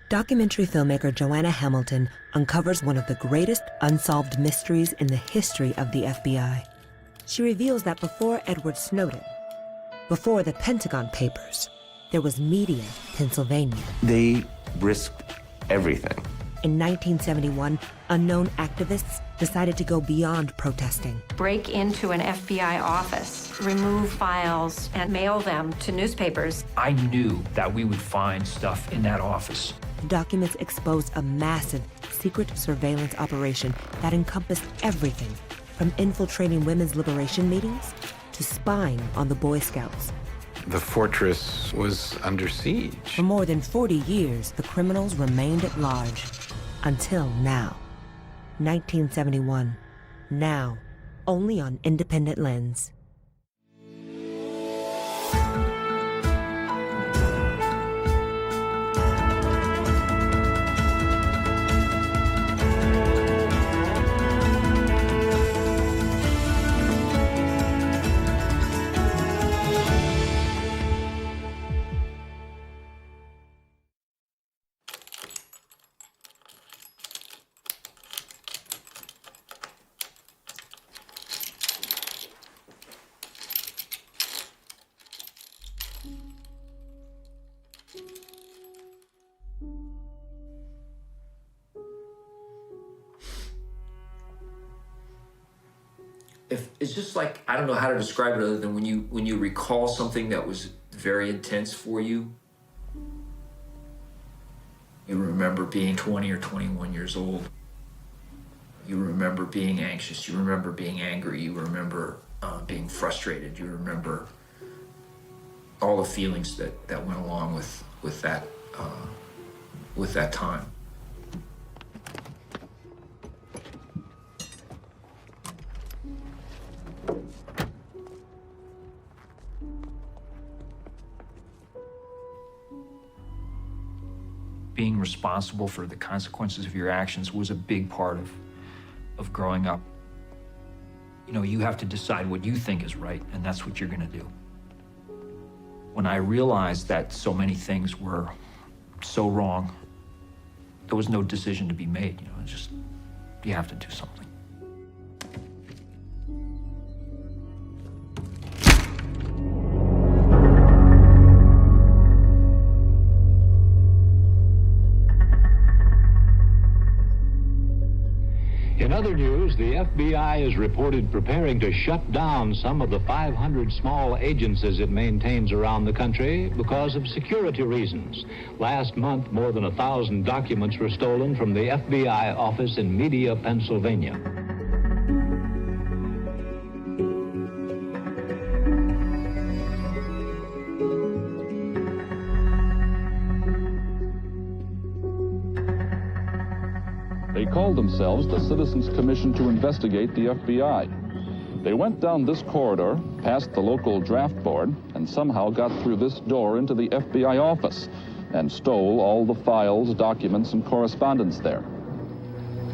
Documentary filmmaker Joanna Hamilton uncovers one of the greatest unsolved mysteries in the history of the FBI. She reveals that before Edward Snowden, before the Pentagon Papers, there was Media, Pennsylvania. They risked everything. In 1971, unknown activists decided to go beyond protesting. Break into an FBI office, remove files, and mail them to newspapers. I knew that we would find stuff in that office. Documents exposed a massive secret surveillance operation that encompassed everything from infiltrating women's liberation meetings to spying on the Boy Scouts. The fortress was under siege. For more than 40 years, the criminals remained at large. Until now. 1971. Now. Only on Independent Lens. It's just like, I don't know how to describe it other than when you recall something that was very intense for you. You remember being 20 or 21 years old. You remember being anxious. You remember being angry. You remember being frustrated. You remember all the feelings that went along with that time. Being responsible for the consequences of your actions was a big part of growing up. You know, you have to decide what you think is right, and that's what you're gonna do. When I realized that so many things were so wrong, there was no decision to be made, you know, it's just, you have to do something. In other news, the FBI is reported preparing to shut down some of the 500 small agencies it maintains around the country because of security reasons. Last month, more than 1,000 documents were stolen from the FBI office in Media, Pennsylvania. They called themselves the Citizens Commission to investigate the FBI. They went down this corridor, past the local draft board, and somehow got through this door into the FBI office and stole all the files, documents, and correspondence there.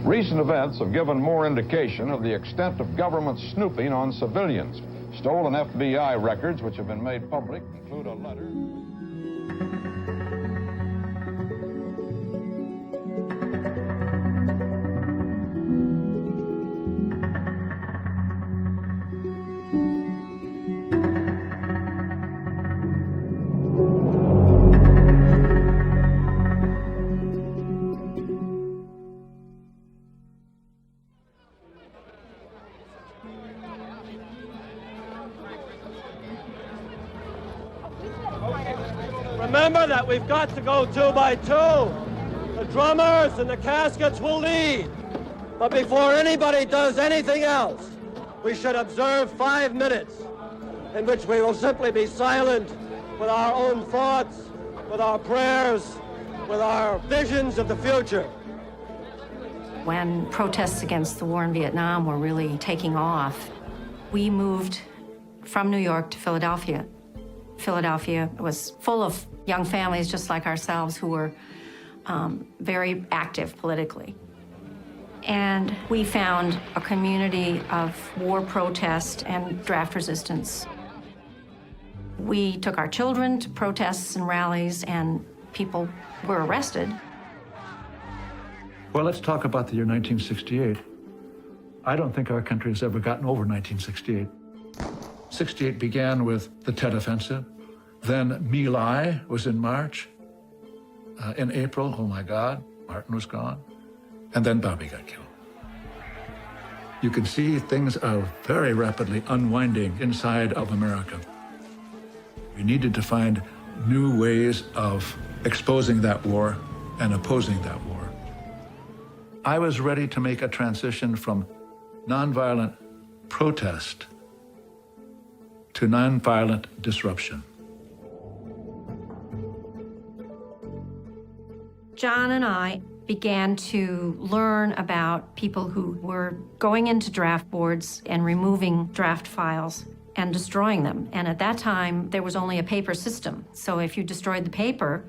Recent events have given more indication of the extent of government snooping on civilians. Stolen FBI records, which have been made public, include a letter. Remember that we've got to go 2 by 2. The drummers and the caskets will lead. But before anybody does anything else, we should observe 5 minutes in which we will simply be silent with our own thoughts, with our prayers, with our visions of the future. When protests against the war in Vietnam were really taking off, we moved from New York to Philadelphia. Philadelphia was full of young families just like ourselves who were very active politically. And we found a community of war protest and draft resistance. We took our children to protests and rallies, and people were arrested. Well, let's talk about the year 1968. I don't think our country has ever gotten over 1968. 68 began with the Tet Offensive. Then My Lai was in March. In April, oh my God, Martin was gone. And then Bobby got killed. You can see things are very rapidly unwinding inside of America. We needed to find new ways of exposing that war and opposing that war. I was ready to make a transition from nonviolent protest to nonviolent disruption. John and I began to learn about people who were going into draft boards and removing draft files and destroying them. And at that time, there was only a paper system. So if you destroyed the paper,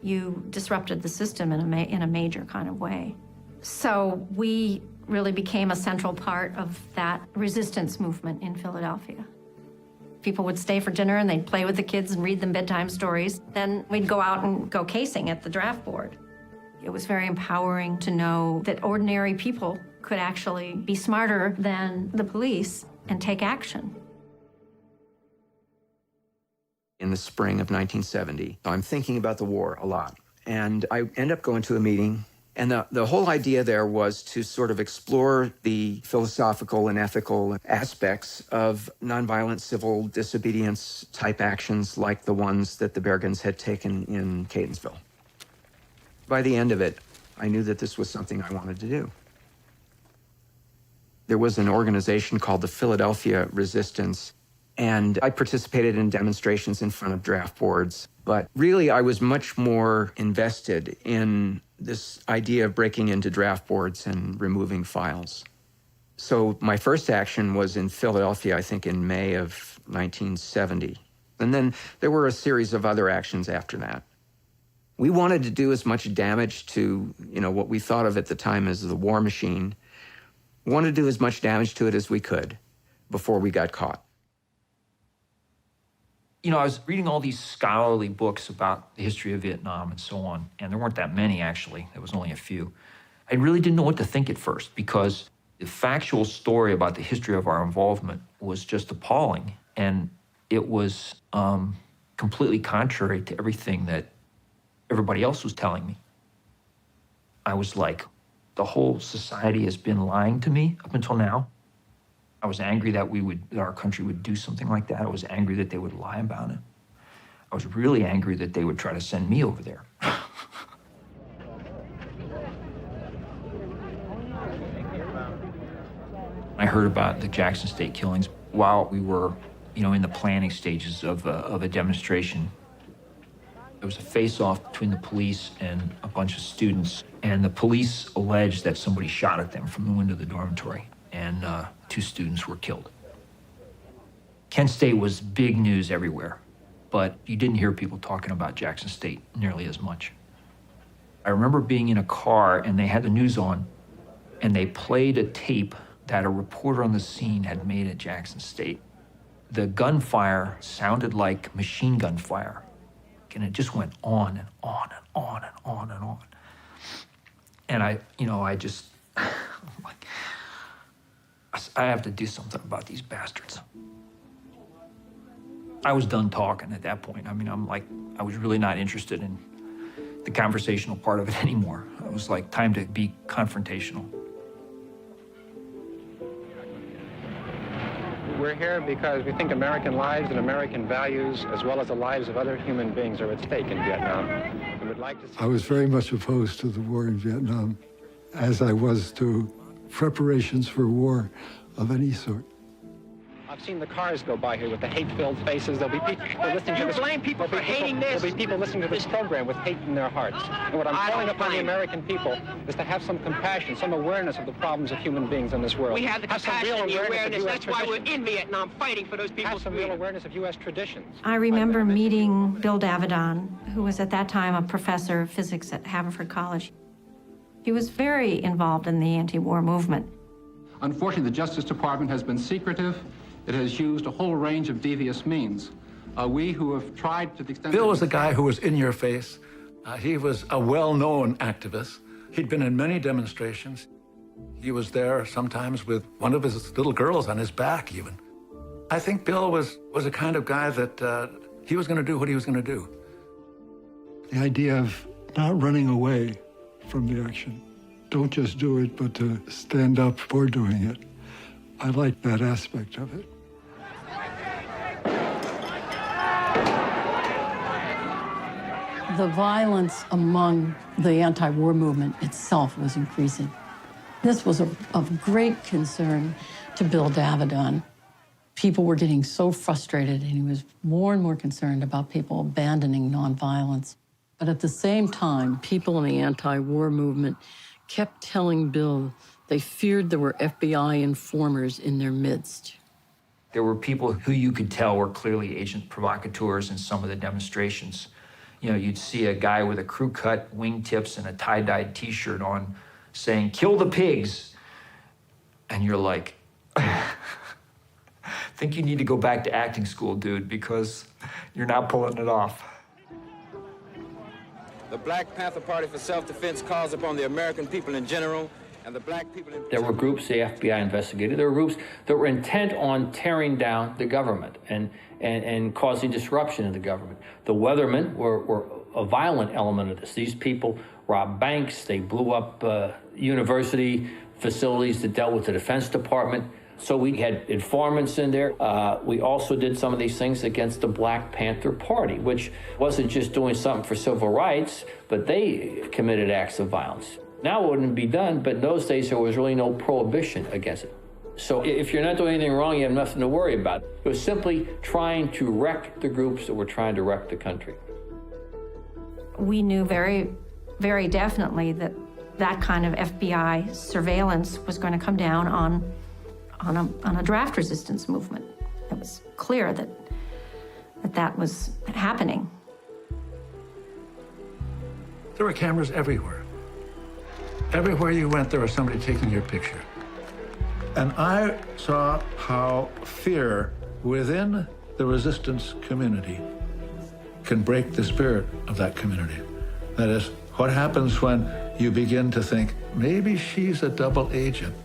you disrupted the system in a major kind of way. So we really became a central part of that resistance movement in Philadelphia. People would stay for dinner and they'd play with the kids and read them bedtime stories. Then we'd go out and go casing at the draft board. It was very empowering to know that ordinary people could actually be smarter than the police and take action. In the spring of 1970, I'm thinking about the war a lot. And I end up going to a meeting, and the whole idea there was to sort of explore the philosophical and ethical aspects of nonviolent civil disobedience type actions like the ones that the Bergens had taken in Catonsville. By the end of it, I knew that this was something I wanted to do. There was an organization called the Philadelphia Resistance, and I participated in demonstrations in front of draft boards. But really, I was much more invested in this idea of breaking into draft boards and removing files. So my first action was in Philadelphia, I think in May of 1970. And then there were a series of other actions after that. We wanted to do as much damage to, what we thought of at the time as the war machine. We wanted to do as much damage to it as we could before we got caught. I was reading all these scholarly books about the history of Vietnam and so on, and there weren't that many, actually. There was only a few. I really didn't know what to think at first because the factual story about the history of our involvement was just appalling, and it was completely contrary to everything that everybody else was telling me. I was like, the whole society has been lying to me up until now. I was angry that our country would do something like that. I was angry that they would lie about it. I was really angry that they would try to send me over there. I heard about the Jackson State killings while we were, in the planning stages of a demonstration. There was a face-off between the police and a bunch of students, and the police alleged that somebody shot at them from the window of the dormitory, and 2 students were killed. Kent State was big news everywhere, but you didn't hear people talking about Jackson State nearly as much. I remember being in a car, and they had the news on, and they played a tape that a reporter on the scene had made at Jackson State. The gunfire sounded like machine gun fire. And it just went on and on and on and on and on. And I just, like, I have to do something about these bastards. I was done talking at that point. I was really not interested in the conversational part of it anymore. It was like time to be confrontational. We're here because we think American lives and American values, as well as the lives of other human beings, are at stake in Vietnam. We would like to see... I was very much opposed to the war in Vietnam, as I was to preparations for war of any sort. I've seen the cars go by here with the hate-filled faces. There'll be people listening to this. You blame people for hating this? There'll be people listening to this program with hate in their hearts. And what I'm calling upon the American people is to have some compassion, some awareness of the problems of human beings in this world. We have the compassion and the awareness. That's why we're in Vietnam fighting for those people's Have some real awareness of U.S. traditions. I remember meeting Bill Davidan, who was at that time a professor of physics at Haverford College. He was very involved in the anti-war movement. Unfortunately, the Justice Department has been secretive. It has used a whole range of devious means. We who have tried to the extent... Bill was a guy who was in your face. He was a well-known activist. He'd been in many demonstrations. He was there sometimes with one of his little girls on his back, even. I think Bill was a kind of guy that he was going to do what he was going to do. The idea of not running away from the action. Don't just do it, but to stand up for doing it. I like that aspect of it. The violence among the anti-war movement itself was increasing. This was of great concern to Bill Davidan. People were getting so frustrated, and he was more and more concerned about people abandoning nonviolence. But at the same time, people in the anti-war movement kept telling Bill they feared there were FBI informers in their midst. There were people who you could tell were clearly agent provocateurs in some of the demonstrations. You know, you'd see a guy with a crew cut wingtips and a tie-dyed t-shirt on saying, "Kill the pigs." And you're like, I think you need to go back to acting school, dude, because you're not pulling it off. The Black Panther Party for Self-Defense calls upon the American people in general and the black people in There were groups the FBI investigated. There were groups that were intent on tearing down the government and causing disruption in the government. The Weathermen were a violent element of this. These people robbed banks. They blew up university facilities that dealt with the Defense Department. So we had informants in there. We also did some of these things against the Black Panther Party, which wasn't just doing something for civil rights, but they committed acts of violence. Now it wouldn't be done, but in those days there was really no prohibition against it. So if you're not doing anything wrong, you have nothing to worry about. It was simply trying to wreck the groups that were trying to wreck the country. We knew very, very definitely that that kind of FBI surveillance was going to come down on a draft resistance movement. It was clear that was happening. There were cameras everywhere. Everywhere you went, there was somebody taking your picture. And I saw how fear within the resistance community can break the spirit of that community. That is, what happens when you begin to think, maybe she's a double agent?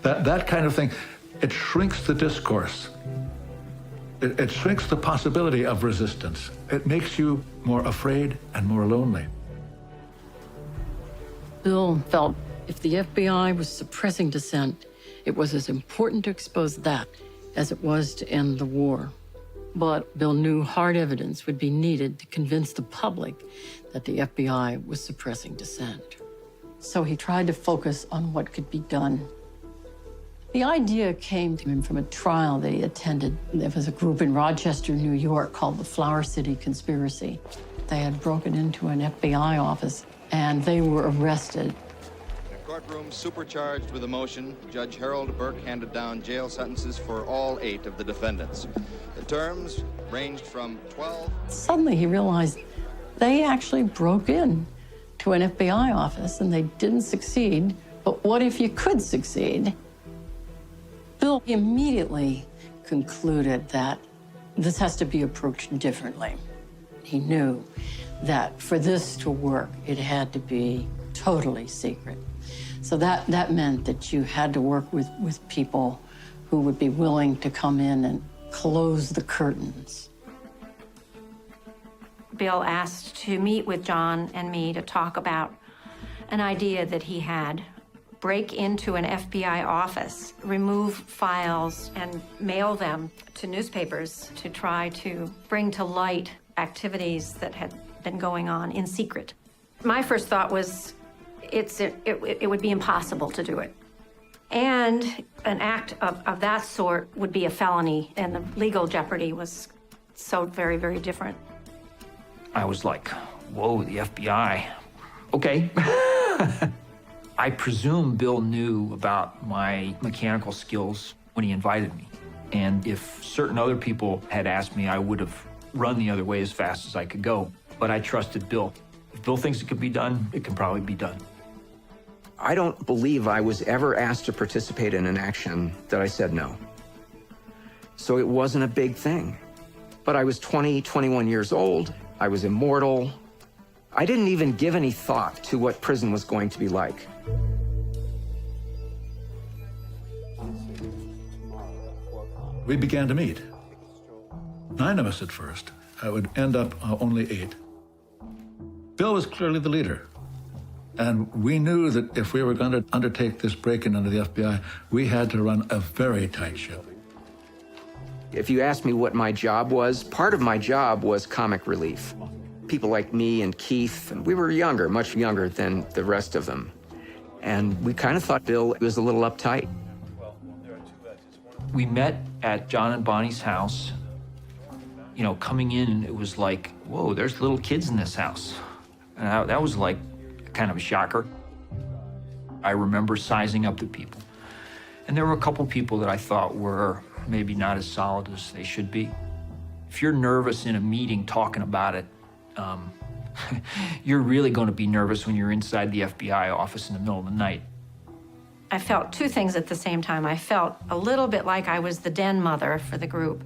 That kind of thing, it shrinks the discourse. It shrinks the possibility of resistance. It makes you more afraid and more lonely. Bill felt if the FBI was suppressing dissent, it was as important to expose that as it was to end the war. But Bill knew hard evidence would be needed to convince the public that the FBI was suppressing dissent. So he tried to focus on what could be done. The idea came to him from a trial that he attended. There was a group in Rochester, New York, called the Flower City Conspiracy. They had broken into an FBI office, and they were arrested. In a courtroom supercharged with emotion, Judge Harold Burke handed down jail sentences for all 8 of the defendants. The terms ranged from 12... Suddenly he realized they actually broke in to an FBI office, and they didn't succeed. But what if you could succeed? Bill immediately concluded that this has to be approached differently. He knew that for this to work, it had to be totally secret. So that meant that you had to work with people who would be willing to come in and close the curtains. Bill asked to meet with John and me to talk about an idea that he had. Break into an FBI office, remove files, and mail them to newspapers to try to bring to light activities that had been going on in secret. My first thought was it would be impossible to do it. And an act of that sort would be a felony, and the legal jeopardy was so very, very different. I was like, whoa, the FBI. Okay. I presume Bill knew about my mechanical skills when he invited me. And if certain other people had asked me, I would have run the other way as fast as I could go. But I trusted Bill. If Bill thinks it could be done, it can probably be done. I don't believe I was ever asked to participate in an action that I said no. So it wasn't a big thing. But I was 20, 21 years old. I was immortal. I didn't even give any thought to what prison was going to be like. We began to meet. 9 of us at first. I would end up only 8. Bill was clearly the leader. And we knew that if we were going to undertake this break-in under the FBI, we had to run a very tight ship. If you asked me what my job was, part of my job was comic relief. People like me and Keith, and we were younger, much younger than the rest of them. And we kind of thought Bill was a little uptight. We met at John and Bonnie's house. You know, coming in, it was like, whoa, there's little kids in this house. And that was like kind of a shocker. I remember sizing up the people. And there were a couple people that I thought were maybe not as solid as they should be. If you're nervous in a meeting talking about it, you're really going to be nervous when you're inside the FBI office in the middle of the night. I felt two things at the same time. I felt a little bit like I was the den mother for the group.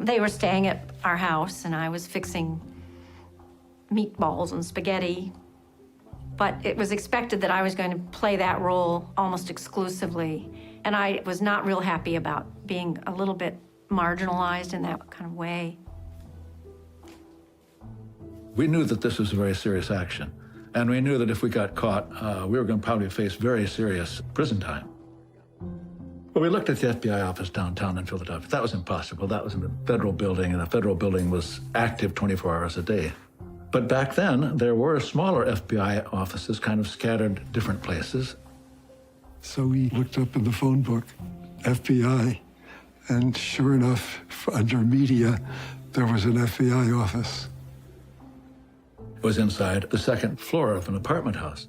They were staying at our house, and I was fixing meatballs and spaghetti. But it was expected that I was going to play that role almost exclusively. And I was not real happy about being a little bit marginalized in that kind of way. We knew that this was a very serious action. And we knew that if we got caught, we were going to probably face very serious prison time. But we looked at the FBI office downtown in Philadelphia. That was impossible. That was in a federal building, and the federal building was active 24 hours a day. But back then, there were smaller FBI offices kind of scattered different places. So we looked up in the phone book, FBI, and sure enough, under media, there was an FBI office. It was inside the second floor of an apartment house.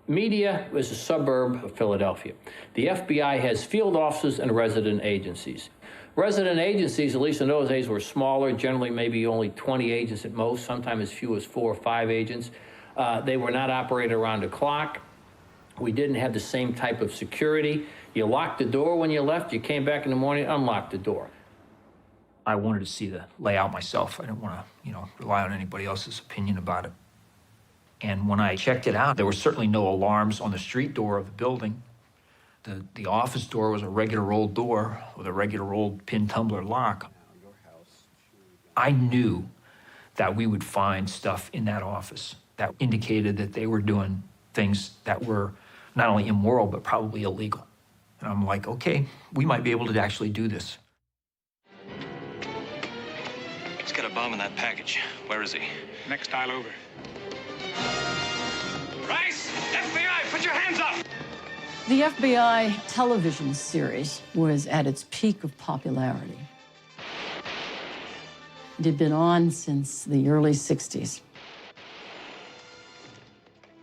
Media is a suburb of Philadelphia. The FBI has field offices and resident agencies. Resident agencies, at least in those days, were smaller, generally maybe only 20 agents at most, sometimes as few as 4 or 5 agents. They were not operated around the clock. We didn't have the same type of security. You locked the door when you left, you came back in the morning, unlocked the door. I wanted to see the layout myself. I didn't want to, rely on anybody else's opinion about it. And when I checked it out, there were certainly no alarms on the street door of the building. The office door was a regular old door with a regular old pin tumbler lock. I knew that we would find stuff in that office that indicated that they were doing things that were not only immoral, but probably illegal. And I'm like, okay, we might be able to actually do this. He's got a bomb in that package. Where is he? Next aisle over. Rice! FBI, put your hands up! The FBI television series was at its peak of popularity. It had been on since the early 60s.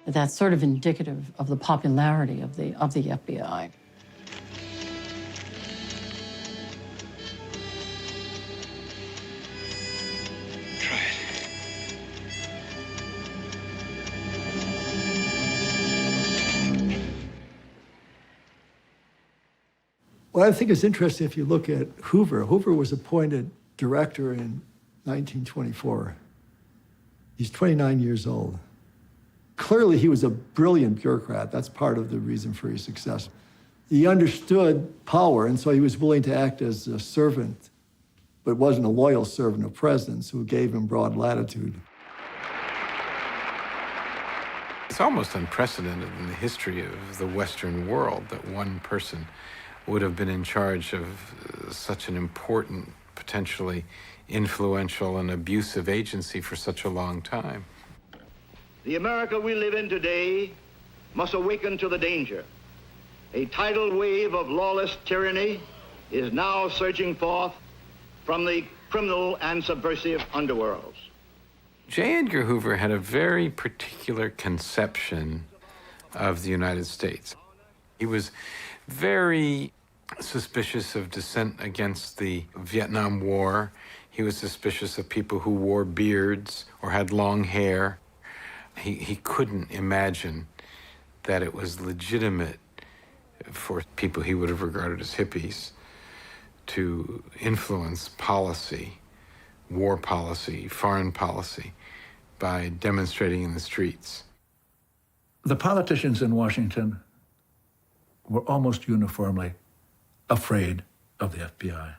That's sort of indicative of the popularity of the FBI. Try it. Well, I think it's interesting if you look at Hoover. Hoover was appointed director in 1924. He's 29 years old. Clearly, he was a brilliant bureaucrat. That's part of the reason for his success. He understood power, and so he was willing to act as a servant, but wasn't a loyal servant of presidents who gave him broad latitude. It's almost unprecedented in the history of the Western world that one person would have been in charge of such an important, potentially influential and abusive agency for such a long time. The America we live in today must awaken to the danger. A tidal wave of lawless tyranny is now surging forth from the criminal and subversive underworlds. J. Edgar Hoover had a very particular conception of the United States. He was very suspicious of dissent against the Vietnam War. He was suspicious of people who wore beards or had long hair. He couldn't imagine that it was legitimate for people he would have regarded as hippies to influence policy war policy, foreign policy, by demonstrating in the streets. The politicians in Washington were almost uniformly afraid of the FBI.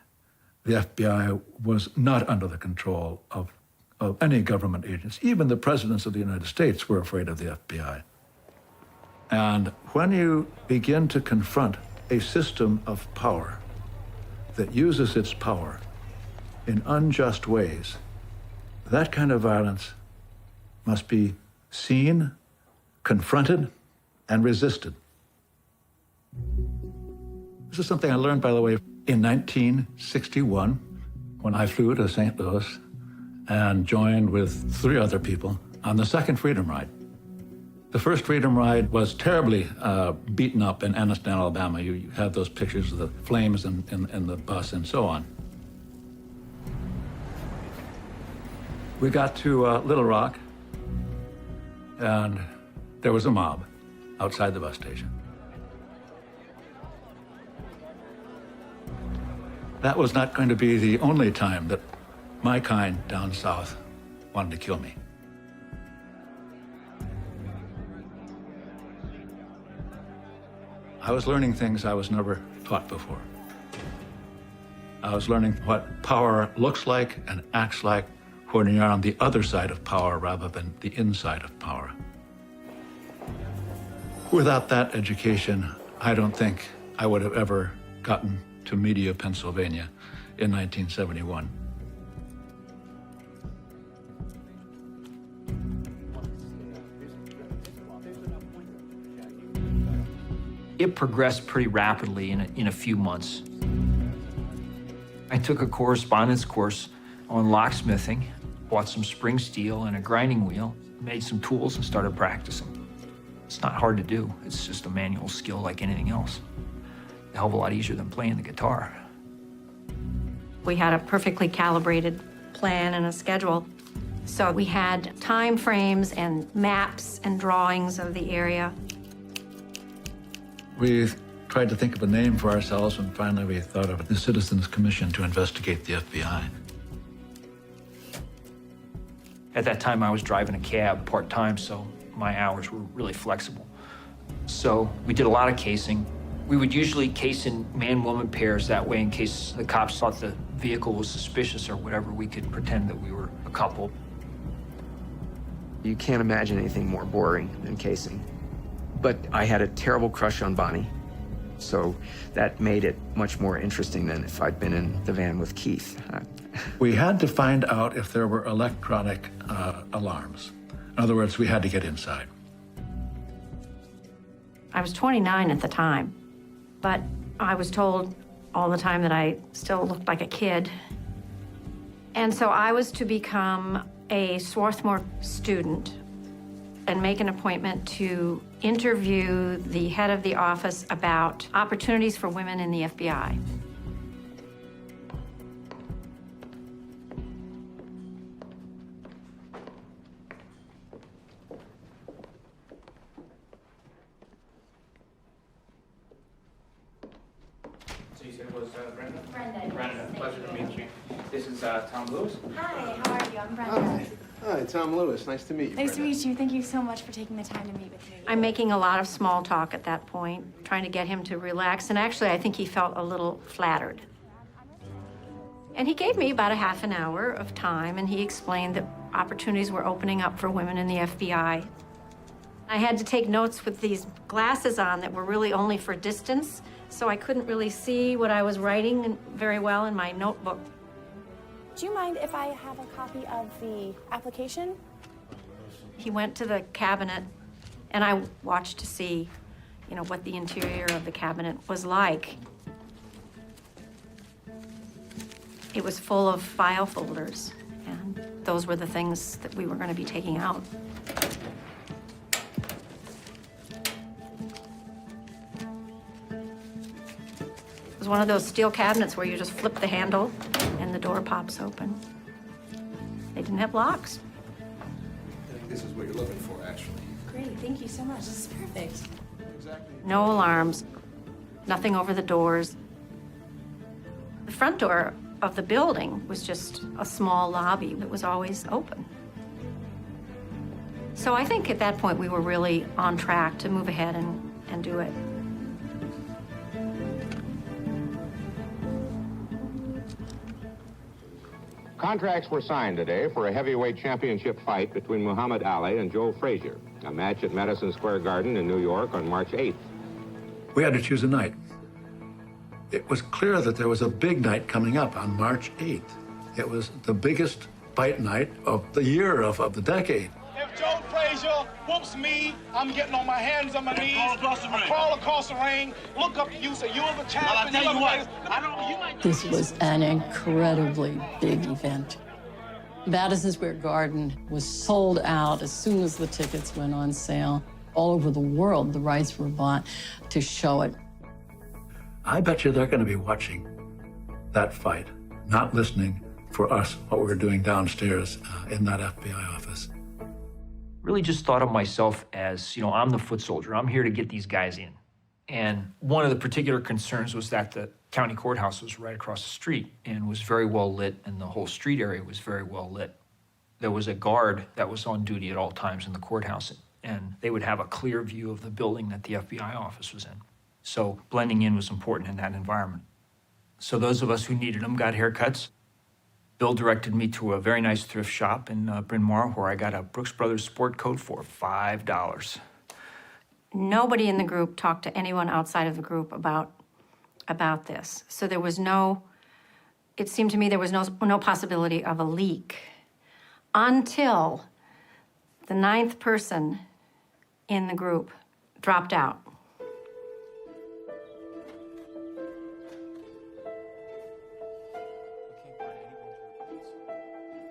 The FBI was not under the control of any government agency. Even the presidents of the United States were afraid of the FBI. And when you begin to confront a system of power that uses its power in unjust ways, that kind of violence must be seen, confronted, and resisted. This is something I learned, by the way, in 1961, when I flew to St. Louis and joined with 3 other people on the second Freedom Ride. The first Freedom Ride was terribly beaten up in Anniston, Alabama. You have those pictures of the flames in the bus and so on. We got to Little Rock, and there was a mob outside the bus station. That was not going to be the only time that my kind down south wanted to kill me. I was learning things I was never taught before. I was learning what power looks like and acts like when you're on the other side of power rather than the inside of power. Without that education, I don't think I would have ever gotten to Media, Pennsylvania in 1971. It progressed pretty rapidly in a few months. I took a correspondence course on locksmithing, bought some spring steel and a grinding wheel, made some tools and started practicing. It's not hard to do. It's just a manual skill like anything else. A hell of a lot easier than playing the guitar. We had a perfectly calibrated plan and a schedule. So we had time frames and maps and drawings of the area. We tried to think of a name for ourselves, and finally we thought of the Citizens Commission to investigate the FBI. At that time, I was driving a cab part-time, so my hours were really flexible. So we did a lot of casing. We would usually case in man-woman pairs. That way, in case the cops thought the vehicle was suspicious or whatever, we could pretend that we were a couple. You can't imagine anything more boring than casing. But I had a terrible crush on Bonnie, so that made it much more interesting than if I'd been in the van with Keith. We had to find out if there were electronic alarms. In other words, we had to get inside. I was 29 at the time, but I was told all the time that I still looked like a kid. And so I was to become a Swarthmore student and make an appointment to interview the head of the office about opportunities for women in the FBI. So you said it was Brenda? Brenda, pleasure to meet you. This is Tom Lewis. Hi, how are you? I'm Brenda. Hi, Tom Lewis. Nice to meet you. Nice to meet you. Thank you so much for taking the time to meet with me. I'm making a lot of small talk at that point, trying to get him to relax, and actually I think he felt a little flattered. And he gave me about a half an hour of time, and he explained that opportunities were opening up for women in the FBI. I had to take notes with these glasses on that were really only for distance, so I couldn't really see what I was writing very well in my notebook. Do you mind if I have a copy of the application? He went to the cabinet, and I watched to see, what the interior of the cabinet was like. It was full of file folders, and those were the things that we were going to be taking out. It was one of those steel cabinets where you just flip the handle and the door pops open. They didn't have locks. I think this is what you're looking for, actually. Great, thank you so much. This is perfect. No alarms, nothing over the doors. The front door of the building was just a small lobby that was always open. So I think at that point we were really on track to move ahead and do it. Contracts were signed today for a heavyweight championship fight between Muhammad Ali and Joe Frazier, a match at Madison Square Garden in New York on March 8th. We had to choose a night. It was clear that there was a big night coming up on March 8th. It was the biggest fight night of the year, of the decade. If Joe Frazier whoops me, I'm getting on my hands and my knees. Crawl across the ring, look up to you, say, you're the champion. Well, I'll tell you what. This was an incredibly big event. Madison Square Garden was sold out as soon as the tickets went on sale. All over the world, the rights were bought to show it. I bet you they're going to be watching that fight, not listening for us, what we were doing downstairs in that FBI office. Really just thought of myself as, I'm the foot soldier. I'm here to get these guys in. And one of the particular concerns was that the county courthouse was right across the street and was very well lit, and the whole street area was very well lit. There was a guard that was on duty at all times in the courthouse, and they would have a clear view of the building that the FBI office was in. So blending in was important in that environment. So those of us who needed them got haircuts. Bill directed me to a very nice thrift shop in Bryn Mawr where I got a Brooks Brothers sport coat for $5. Nobody in the group talked to anyone outside of the group about this. So there was it seemed to me there was no possibility of a leak until the 9th person in the group dropped out.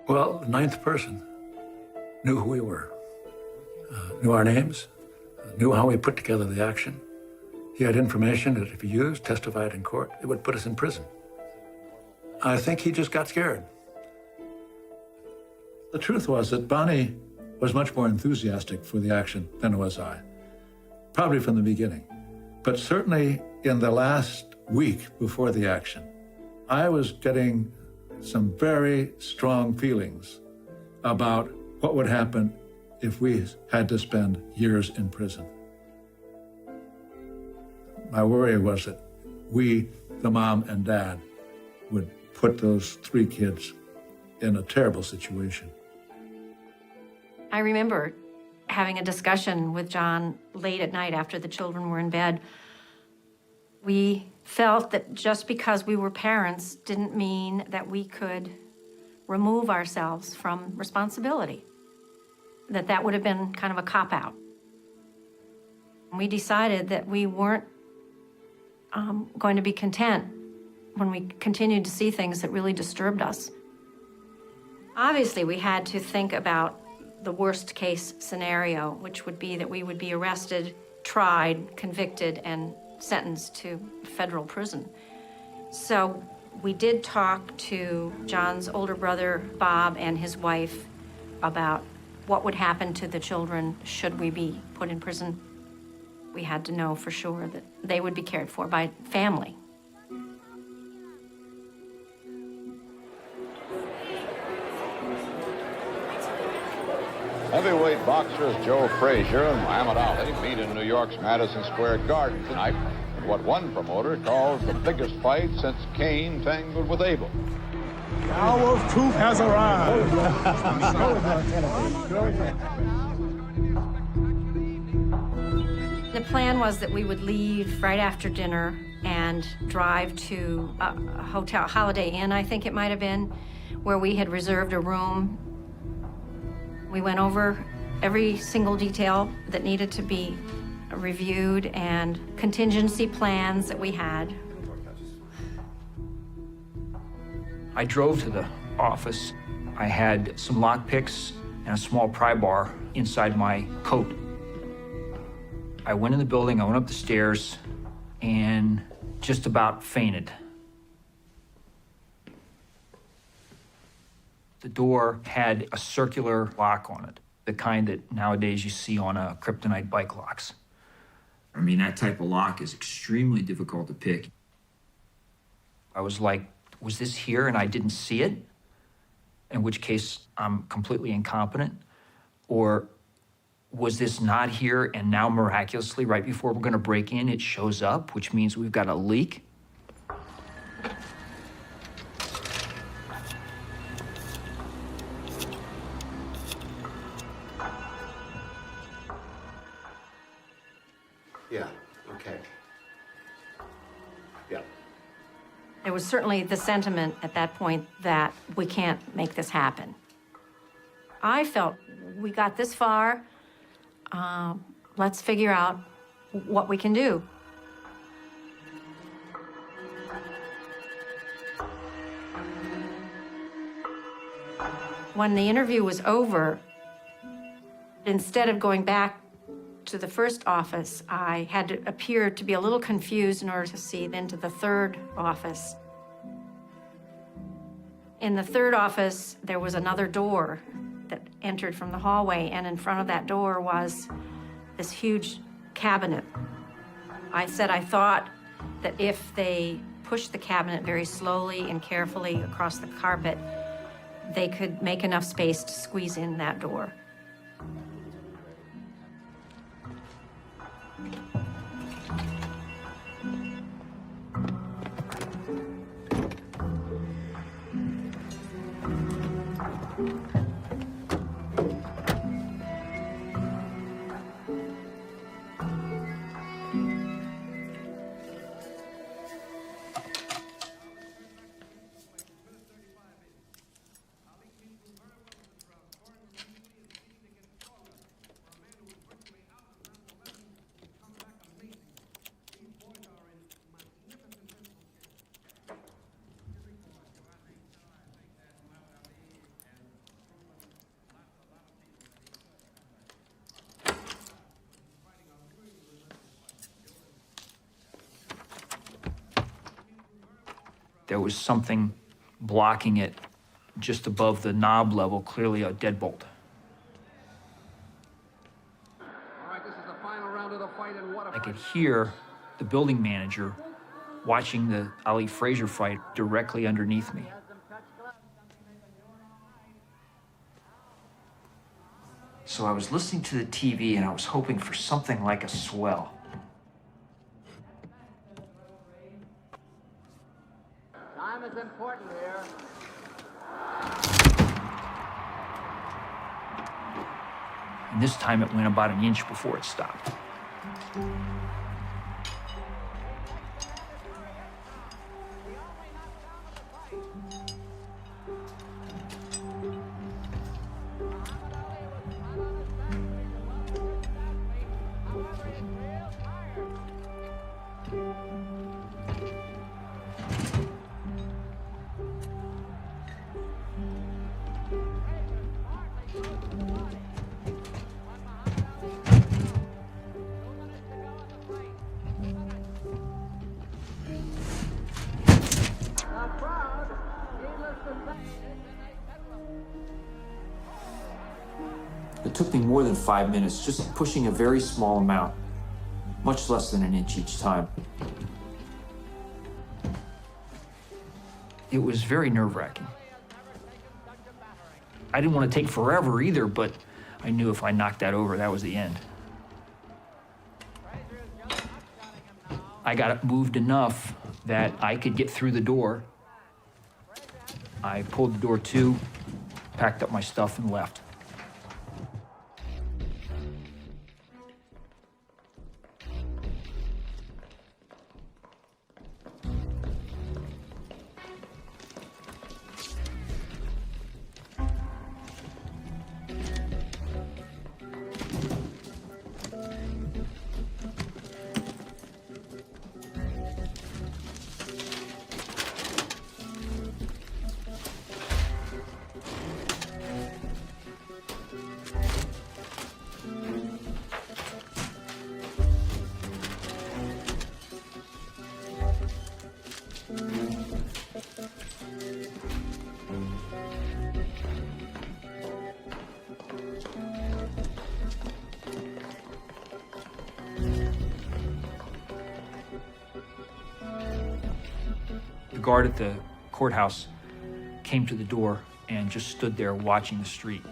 Well, the 9th person knew who we were, knew our names, knew how we put together the action. He had information that if he used, testified in court, it would put us in prison. I think he just got scared. The truth was that Bonnie was much more enthusiastic for the action than was I, probably from the beginning. But certainly in the last week before the action, I was getting some very strong feelings about what would happen if we had to spend years in prison. My worry was that we, the mom and dad, would put those 3 kids in a terrible situation. I remember having a discussion with John late at night after the children were in bed. We felt that just because we were parents didn't mean that we could remove ourselves from responsibility, that would have been kind of a cop-out. We decided that we weren't going to be content when we continued to see things that really disturbed us. Obviously, we had to think about the worst case scenario, which would be that we would be arrested, tried, convicted, and sentenced to federal prison. So we did talk to John's older brother, Bob, and his wife about what would happen to the children should we be put in prison. We had to know for sure that they would be cared for by family. Heavyweight boxers Joe Frazier and Muhammad Ali meet in New York's Madison Square Garden tonight in what one promoter calls the biggest fight since Cain tangled with Abel. The hour of truth has arrived. The plan was that we would leave right after dinner and drive to a hotel, Holiday Inn, I think it might have been, where we had reserved a room. We went over every single detail that needed to be reviewed and contingency plans that we had. I drove to the office. I had some lockpicks and a small pry bar inside my coat. I went in the building, I went up the stairs, and just about fainted. The door had a circular lock on it, the kind that nowadays you see on kryptonite bike locks. I mean, that type of lock is extremely difficult to pick. I was like Was this here and I didn't see it? In which case I'm completely incompetent? Or was this not here and now miraculously right before we're gonna break in, it shows up, which means we've got a leak? Yeah, okay. Yeah. There was certainly the sentiment at that point that we can't make this happen. I felt we got this far, let's figure out what we can do. When the interview was over, instead of going back to the first office, I had to appear to be a little confused in order to see into the third office. In the third office, there was another door that entered from the hallway, and in front of that door was this huge cabinet. I said I thought that if they pushed the cabinet very slowly and carefully across the carpet, they could make enough space to squeeze in that door. There was something blocking it just above the knob level, clearly a deadbolt. I could hear the building manager watching the Ali Frazier fight directly underneath me. So I was listening to the TV and I was hoping for something like a swell. Time is important here. And this time it went about an inch before it stopped. It took me more than 5 minutes, just pushing a very small amount, much less than an inch each time. It was very nerve-wracking. I didn't want to take forever either, but I knew if I knocked that over, that was the end. I got it moved enough that I could get through the door. I pulled the door to, packed up my stuff, and left. The guard at the courthouse, came to the door and just stood there watching the street.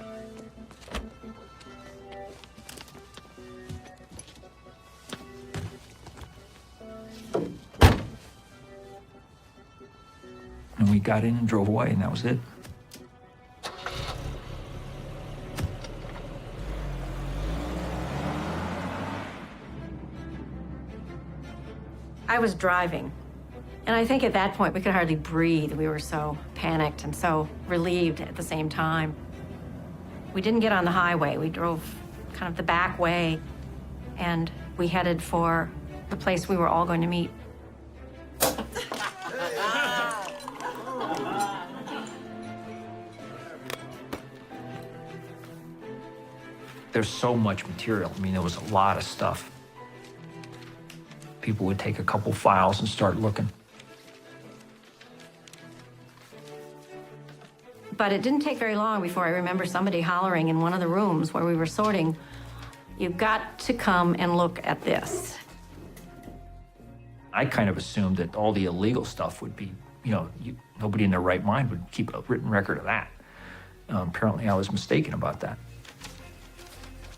And we got in and drove away, and that was it. I was driving, and I think at that point we could hardly breathe. We were so panicked and so relieved at the same time. We didn't get on the highway. We drove kind of the back way, and we headed for the place we were all going to meet. There's so much material. I mean, there was a lot of stuff. People would take a couple files and start looking. But it didn't take very long before I remember somebody hollering in one of the rooms where we were sorting, "You've got to come and look at this." I kind of assumed that all the illegal stuff would be, nobody in their right mind would keep a written record of that. Apparently I was mistaken about that.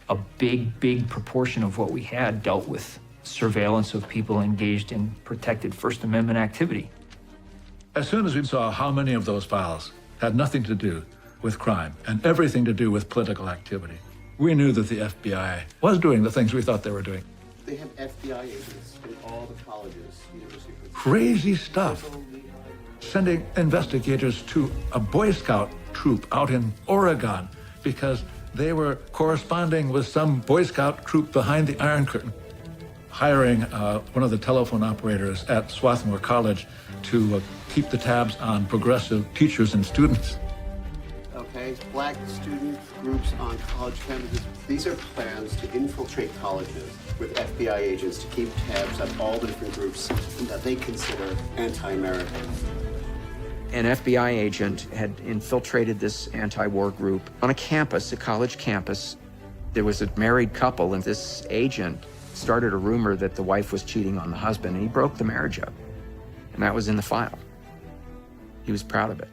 A big proportion of what we had dealt with surveillance of people engaged in protected First Amendment activity. As soon as we saw how many of those files had nothing to do with crime and everything to do with political activity, we knew that the FBI was doing the things we thought they were doing. They have FBI agents in all the colleges, universities. Crazy stuff. Sending investigators to a Boy Scout troop out in Oregon because they were corresponding with some Boy Scout troop behind the Iron Curtain. Hiring one of the telephone operators at Swarthmore College to keep the tabs on progressive teachers and students. Okay, black student groups on college campuses. These are plans to infiltrate colleges with FBI agents to keep tabs on all the different groups that they consider anti-American. An FBI agent had infiltrated this anti-war group on a campus, a college campus. There was a married couple, and this agent started a rumor that the wife was cheating on the husband, and he broke the marriage up. And that was in the file. He was proud of it.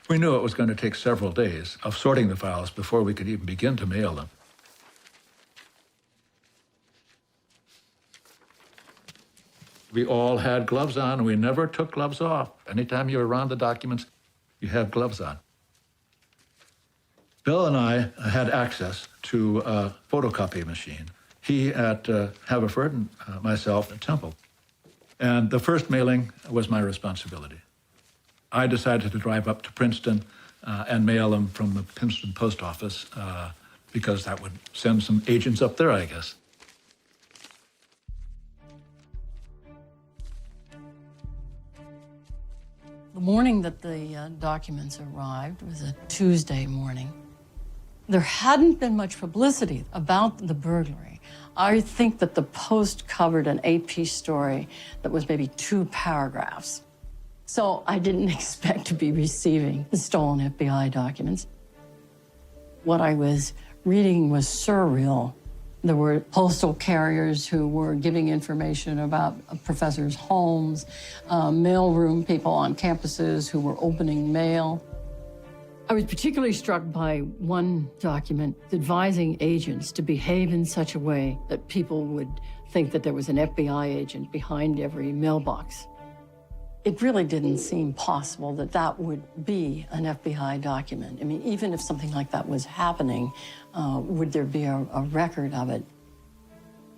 We knew it was going to take several days of sorting the files before we could even begin to mail them. We all had gloves on, and we never took gloves off. Anytime you were around the documents, you had gloves on. Bill and I had access to a photocopy machine. He at Haverford and myself at Temple. And the first mailing was my responsibility. I decided to drive up to Princeton and mail them from the Princeton post office because that would send some agents up there, I guess. The morning that the documents arrived was a Tuesday morning. There hadn't been much publicity about the burglary. I think that the Post covered an AP story that was maybe 2 paragraphs. So I didn't expect to be receiving the stolen FBI documents. What I was reading was surreal. There were postal carriers who were giving information about professors' homes, mailroom people on campuses who were opening mail. I was particularly struck by one document advising agents to behave in such a way that people would think that there was an FBI agent behind every mailbox. It really didn't seem possible that that would be an FBI document. I mean, even if something like that was happening, would there be a record of it?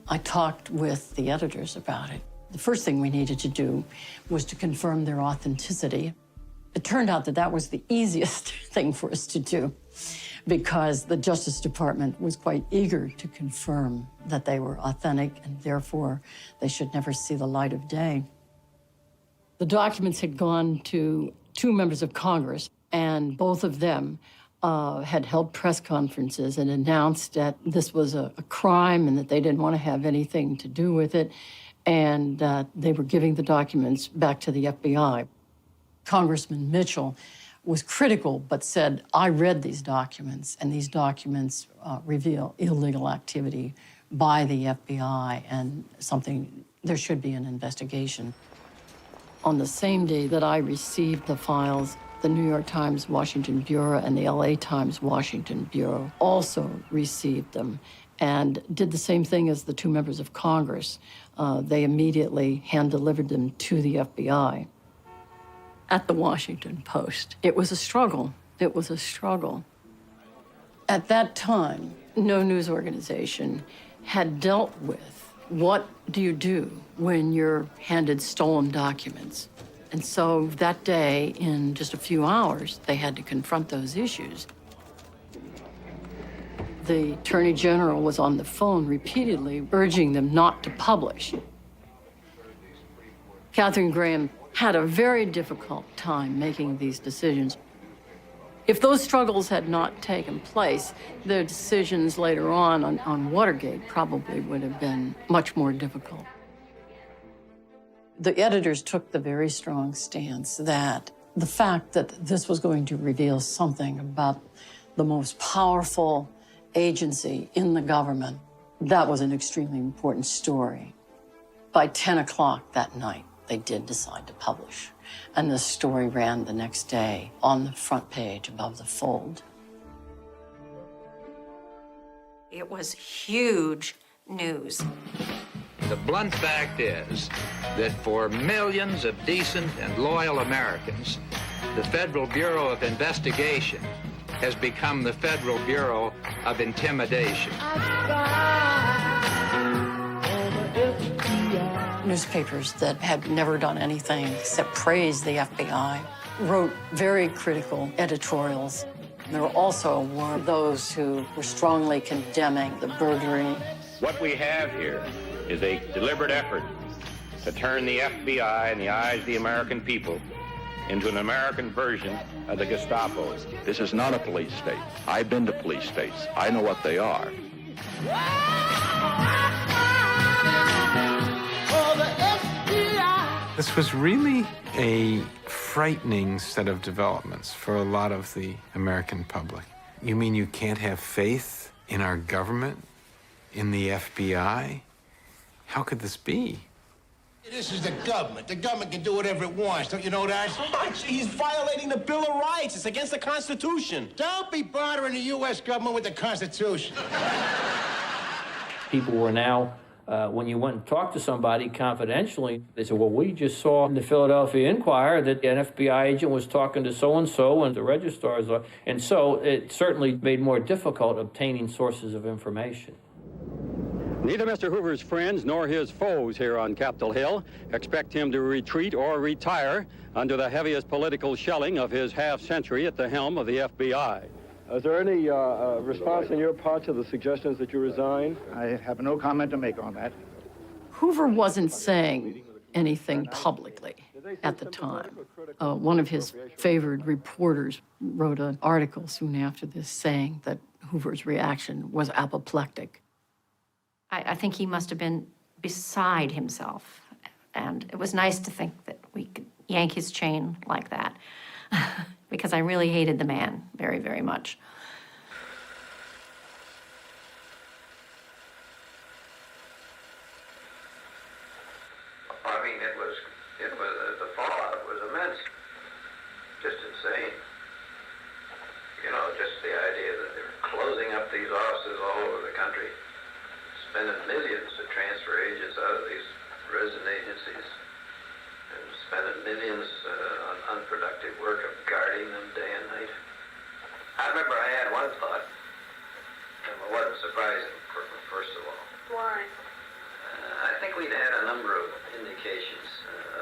I talked with the editors about it. The first thing we needed to do was to confirm their authenticity. It turned out that that was the easiest thing for us to do because the Justice Department was quite eager to confirm that they were authentic and therefore they should never see the light of day. The documents had gone to 2 members of Congress, and both of them had held press conferences and announced that this was a crime and that they didn't want to have anything to do with it, and that they were giving the documents back to the FBI. Congressman Mitchell was critical, but said, I read these documents, and these documents reveal illegal activity by the FBI and there should be an investigation. On the same day that I received the files, the New York Times Washington Bureau and the LA Times Washington Bureau also received them and did the same thing as the two members of Congress. They immediately hand-delivered them to the FBI. At the Washington Post, it was a struggle. It was a struggle. At that time, no news organization had dealt with what do you do when you're handed stolen documents. And so that day, in just a few hours, they had to confront those issues. The Attorney General was on the phone repeatedly urging them not to publish. Katharine Graham had a very difficult time making these decisions. If those struggles had not taken place, the decisions later on Watergate probably would have been much more difficult. The editors took the very strong stance that the fact that this was going to reveal something about the most powerful agency in the government, that was an extremely important story. By 10 o'clock that night, they did decide to publish. And the story ran the next day on the front page above the fold. It was huge news. The blunt fact is that for millions of decent and loyal Americans, the Federal Bureau of Investigation has become the Federal Bureau of Intimidation. Newspapers that had never done anything except praise the FBI wrote very critical editorials. There also were those who were strongly condemning the burglary. What we have here is a deliberate effort to turn the FBI in the eyes of the American people into an American version of the Gestapo. This is not a police state. I've been to police states. I know what they are. This was really a frightening set of developments for a lot of the American public. You mean you can't have faith in our government, in the FBI? How could this be? This is the government. The government can do whatever it wants. Don't you know that? He's violating the Bill of Rights. It's against the Constitution. Don't be bothering the U.S. government with the Constitution. People were now, when you went and talked to somebody confidentially, they said, well, we just saw in the Philadelphia Inquirer that an FBI agent was talking to so-and-so and the registrars. And so it certainly made more difficult obtaining sources of information. Neither Mr. Hoover's friends nor his foes here on Capitol Hill expect him to retreat or retire under the heaviest political shelling of his half-century at the helm of the FBI. Is there any response on your part to the suggestions that you resign? I have no comment to make on that. Hoover wasn't saying anything publicly at the time. One of his favored reporters wrote an article soon after this saying that Hoover's reaction was apoplectic. I think he must have been beside himself. And it was nice to think that we could yank his chain like that. Because I really hated the man very, very much. I mean, the fallout was immense. Just insane. You know, just the idea that they're closing up these offices all over the country, spending millions to transfer agents out of these resident agencies, and spending millions on unproductive work of guarding them day and night. I remember I had one thought, and it wasn't surprising, first of all. Why? I think we'd had a number of indications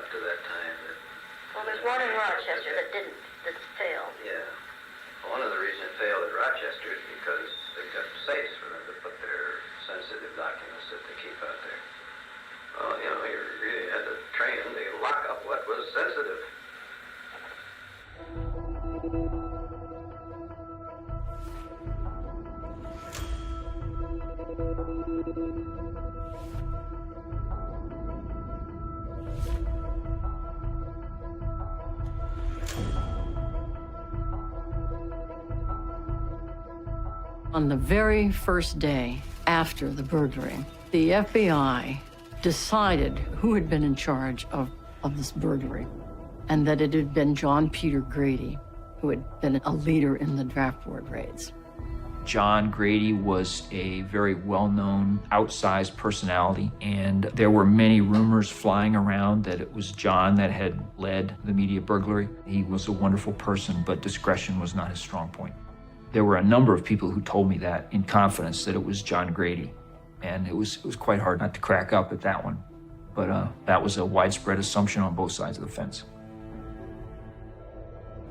up to that time that... Well, there's one in Rochester that failed. Yeah. One of the reasons it failed at Rochester is because they got safes for them to put their sensitive documents that they keep out there. Well, you know, you really had to train them to lock up what was sensitive. On the very first day after the burglary. The FBI decided who had been in charge of this burglary, and that it had been John Peter Grady, who had been a leader in the draft board raids. John Grady was a very well-known, outsized personality, and there were many rumors flying around that it was John that had led the media burglary. He was a wonderful person, but discretion was not his strong point. There were a number of people who told me that in confidence, that it was John Grady, and it was quite hard not to crack up at that one. But that was a widespread assumption on both sides of the fence.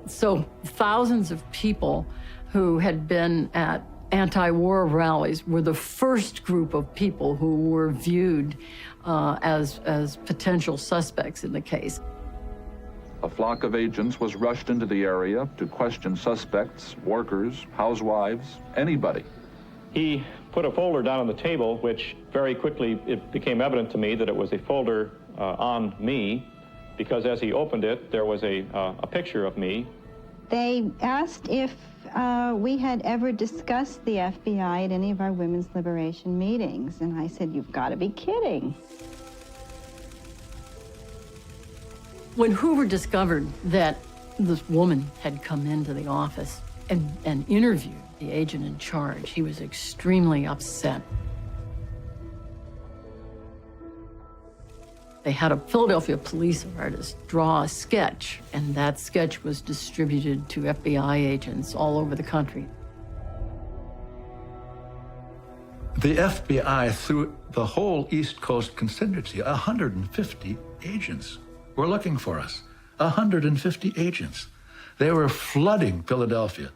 So thousands of people who had been at anti-war rallies were the first group of people who were viewed as potential suspects in the case. A flock of agents was rushed into the area to question suspects, workers, housewives, anybody. He put a folder down on the table, which very quickly it became evident to me that it was a folder on me, because as he opened it, there was a picture of me. They asked if we had ever discussed the FBI at any of our women's liberation meetings, and I said, "You've got to be kidding." When Hoover discovered that this woman had come into the office and interviewed the agent in charge, he was extremely upset. They had a Philadelphia police artist draw a sketch, and that sketch was distributed to FBI agents all over the country. The FBI, through the whole East Coast constituency, 150 agents were looking for us. 150 agents. They were flooding Philadelphia.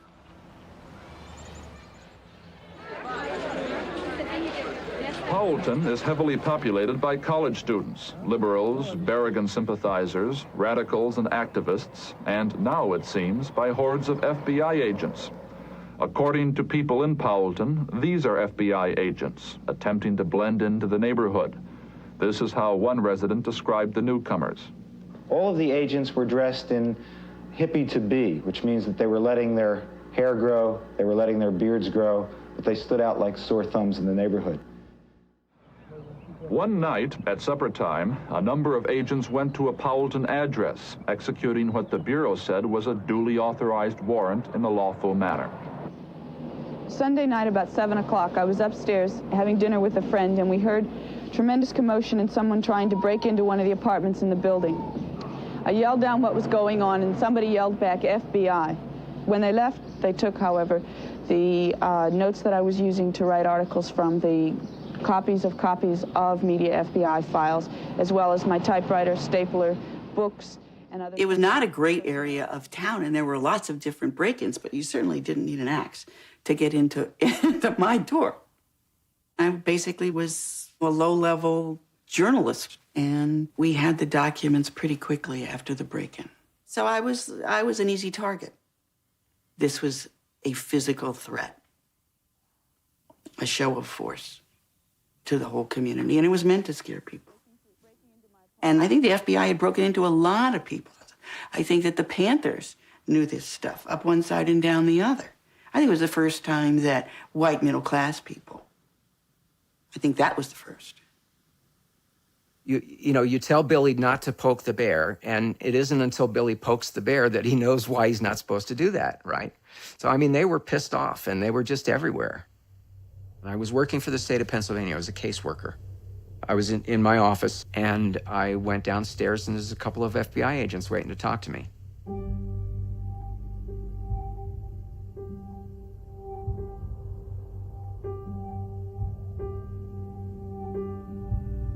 Powelton is heavily populated by college students, liberals, Berrigan sympathizers, radicals and activists, and now, it seems, by hordes of FBI agents. According to people in Powelton, these are FBI agents attempting to blend into the neighborhood. This is how one resident described the newcomers. All of the agents were dressed in hippie to be, which means that they were letting their hair grow, they were letting their beards grow, but they stood out like sore thumbs in the neighborhood. One night, at supper time, a number of agents went to a Powelton address, executing what the Bureau said was a duly authorized warrant in a lawful manner. Sunday night about 7 o'clock, I was upstairs having dinner with a friend, and we heard tremendous commotion and someone trying to break into one of the apartments in the building. I yelled down what was going on, and somebody yelled back, FBI. When they left, they took, however, the notes that I was using to write articles from, the copies of media FBI files, as well as my typewriter, stapler, books, and other. It was not a great area of town, and there were lots of different break-ins, but you certainly didn't need an axe to get into my door. I basically was a low-level journalist, and we had the documents pretty quickly after the break-in. So I was an easy target. This was a physical threat, a show of force to the whole community, and it was meant to scare people. And I think the FBI had broken into a lot of people. I think that the Panthers knew this stuff, up one side and down the other. I think it was the first time that white middle-class people, I think that was the first. You tell Billy not to poke the bear, and it isn't until Billy pokes the bear that he knows why he's not supposed to do that, right? So, I mean, they were pissed off, and they were just everywhere. I was working for the state of Pennsylvania. I was a caseworker. I was in my office, and I went downstairs, and there's a couple of FBI agents waiting to talk to me.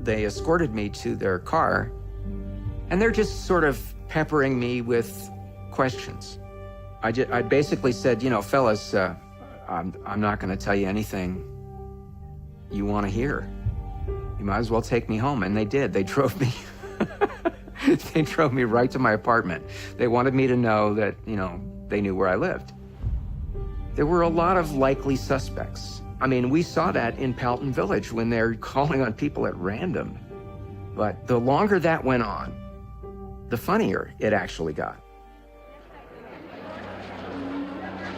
They escorted me to their car, and they're just sort of peppering me with questions. I basically said, fellas, I'm not going to tell you anything you want to hear. You might as well take me home. And they did. They drove me. They drove me right to my apartment. They wanted me to know that, they knew where I lived. There were a lot of likely suspects. I mean, we saw that in Powelton Village when they're calling on people at random. But the longer that went on, the funnier it actually got.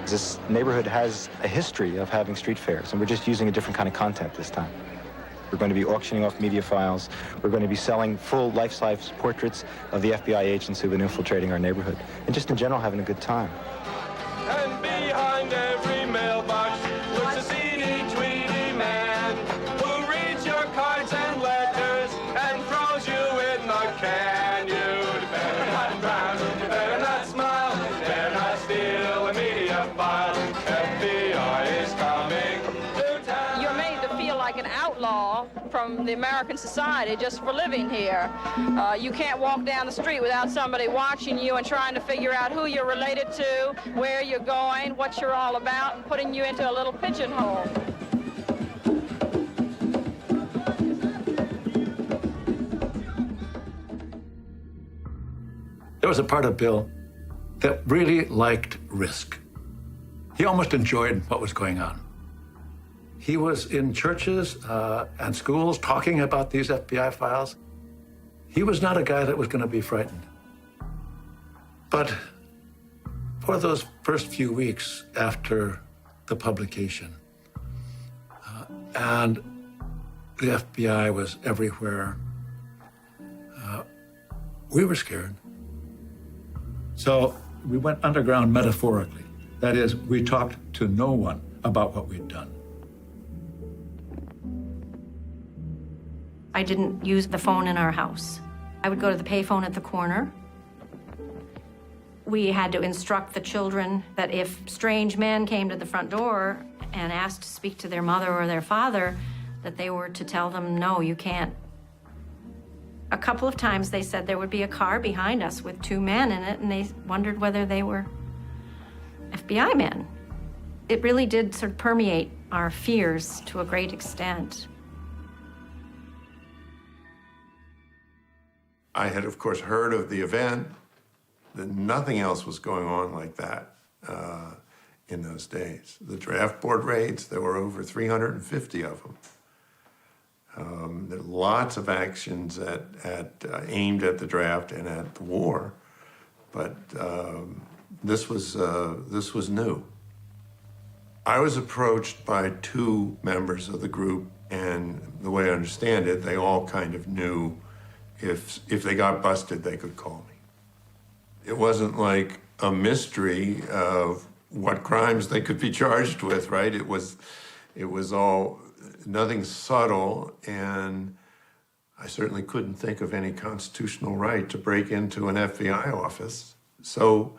This neighborhood has a history of having street fairs, and we're just using a different kind of content this time. We're going to be auctioning off media files. We're going to be selling full life-size portraits of the FBI agents who've been infiltrating our neighborhood, and just in general having a good time. And behind every mailbox lurks a seedy, tweedy man who reads your cards and letters and throws you in the can. You'd better not frown, you better not smile, you better not steal a media file. FBI is coming to town. You're made to feel like an outlaw from the American society just for living here. You can't walk down the street without somebody watching you and trying to figure out who you're related to, where you're going, what you're all about, and putting you into a little pigeonhole. There was a part of Bill that really liked risk. He almost enjoyed what was going on. He was in churches and schools talking about these FBI files. He was not a guy that was going to be frightened. But for those first few weeks after the publication, and the FBI was everywhere, we were scared. So we went underground metaphorically. That is, we talked to no one about what we'd done. I didn't use the phone in our house. I would go to the payphone at the corner. We had to instruct the children that if strange men came to the front door and asked to speak to their mother or their father, that they were to tell them, no, you can't. A couple of times they said there would be a car behind us with two men in it, and they wondered whether they were FBI men. It really did sort of permeate our fears to a great extent. I had, of course, heard of the event, that nothing else was going on like that in those days. The draft board raids, there were over 350 of them. There were lots of actions aimed at the draft and at the war, but this was new. I was approached by two members of the group, and the way I understand it, they all kind of knew if they got busted, they could call me. It wasn't like a mystery of what crimes they could be charged with, right? It was all nothing subtle, and I certainly couldn't think of any constitutional right to break into an FBI office. So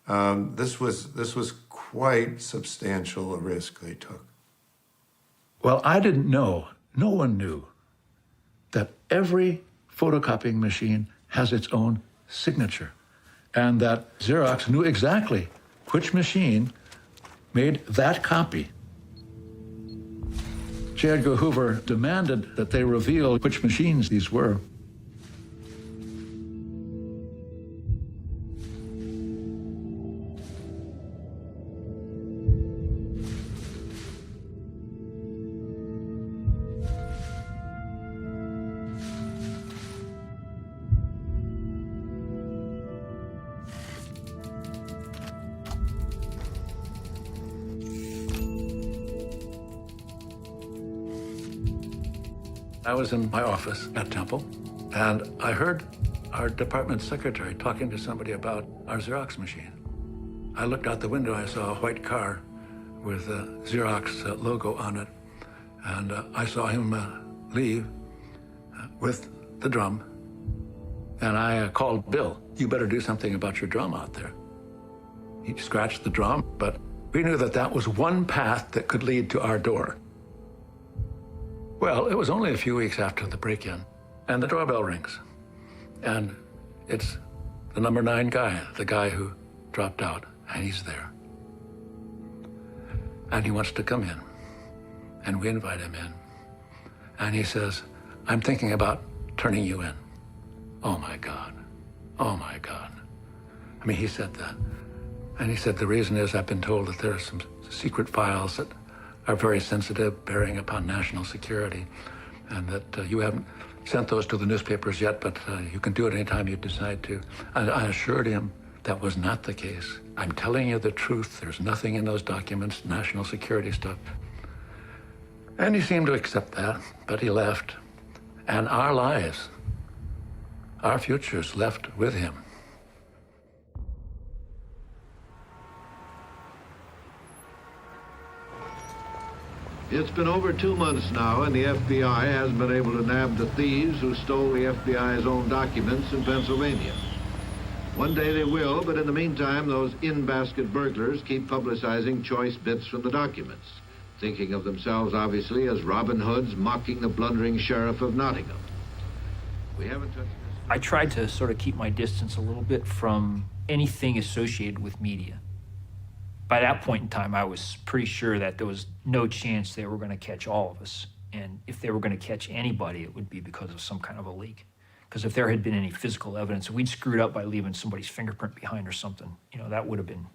this was quite substantial a risk they took. Well, I didn't know, no one knew, that every photocopying machine has its own signature, and that Xerox knew exactly which machine made that copy. J. Edgar Hoover demanded that they reveal which machines these were. I was in my office at Temple, and I heard our department secretary talking to somebody about our Xerox machine. I looked out the window, I saw a white car with a Xerox logo on it, and I saw him leave with the drum, and I called Bill. You better do something about your drum out there. He scratched the drum, but we knew that that was one path that could lead to our door. Well, it was only a few weeks after the break-in, and the doorbell rings. And it's the number 9 guy, the guy who dropped out, and he's there. And he wants to come in, and we invite him in. And he says, I'm thinking about turning you in. Oh my God, oh my God. I mean, he said that. And he said, the reason is I've been told that there are some secret files that are very sensitive, bearing upon national security, and that you haven't sent those to the newspapers yet, but you can do it anytime you decide to. And I assured him That was not the case. I'm telling you the truth. There's nothing in those documents, national security stuff. And he seemed to accept that, but he left. And our lives, our futures left with him. It's been over 2 months now, and the FBI hasn't been able to nab the thieves who stole the FBI's own documents in Pennsylvania. One day they will, but in the meantime, those in-basket burglars keep publicizing choice bits from the documents, thinking of themselves, obviously, as Robin Hoods mocking the blundering sheriff of Nottingham. We haven't touched this. I tried to sort of keep my distance a little bit from anything associated with media. By that point in time, I was pretty sure that there was no chance they were going to catch all of us. And if they were going to catch anybody, it would be because of some kind of a leak. Because if there had been any physical evidence, we'd screwed up by leaving somebody's fingerprint behind or something, you know, that would have been,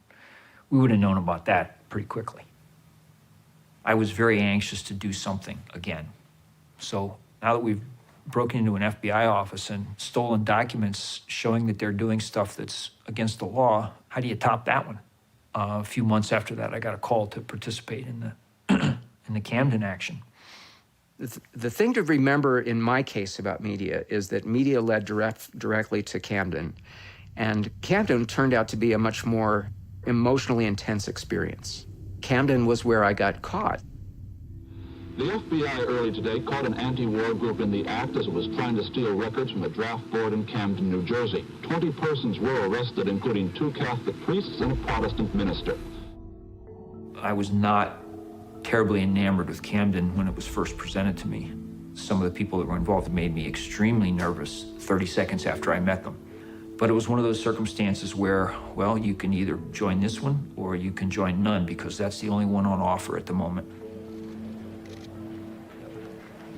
we would have known about that pretty quickly. I was very anxious to do something again. So now that we've broken into an FBI office and stolen documents showing that they're doing stuff that's against the law, how do you top that one? A few months after that, I got a call to participate in the Camden action. The thing to remember in my case about media is that media led directly to Camden. And Camden turned out to be a much more emotionally intense experience. Camden was where I got caught. The FBI early today caught an anti-war group in the act as it was trying to steal records from a draft board in Camden, New Jersey. 20 persons were arrested, including 2 Catholic priests and a Protestant minister. I was not terribly enamored with Camden when it was first presented to me. Some of the people that were involved made me extremely nervous 30 seconds after I met them. But it was one of those circumstances where, well, you can either join this one or you can join none, because that's the only one on offer at the moment.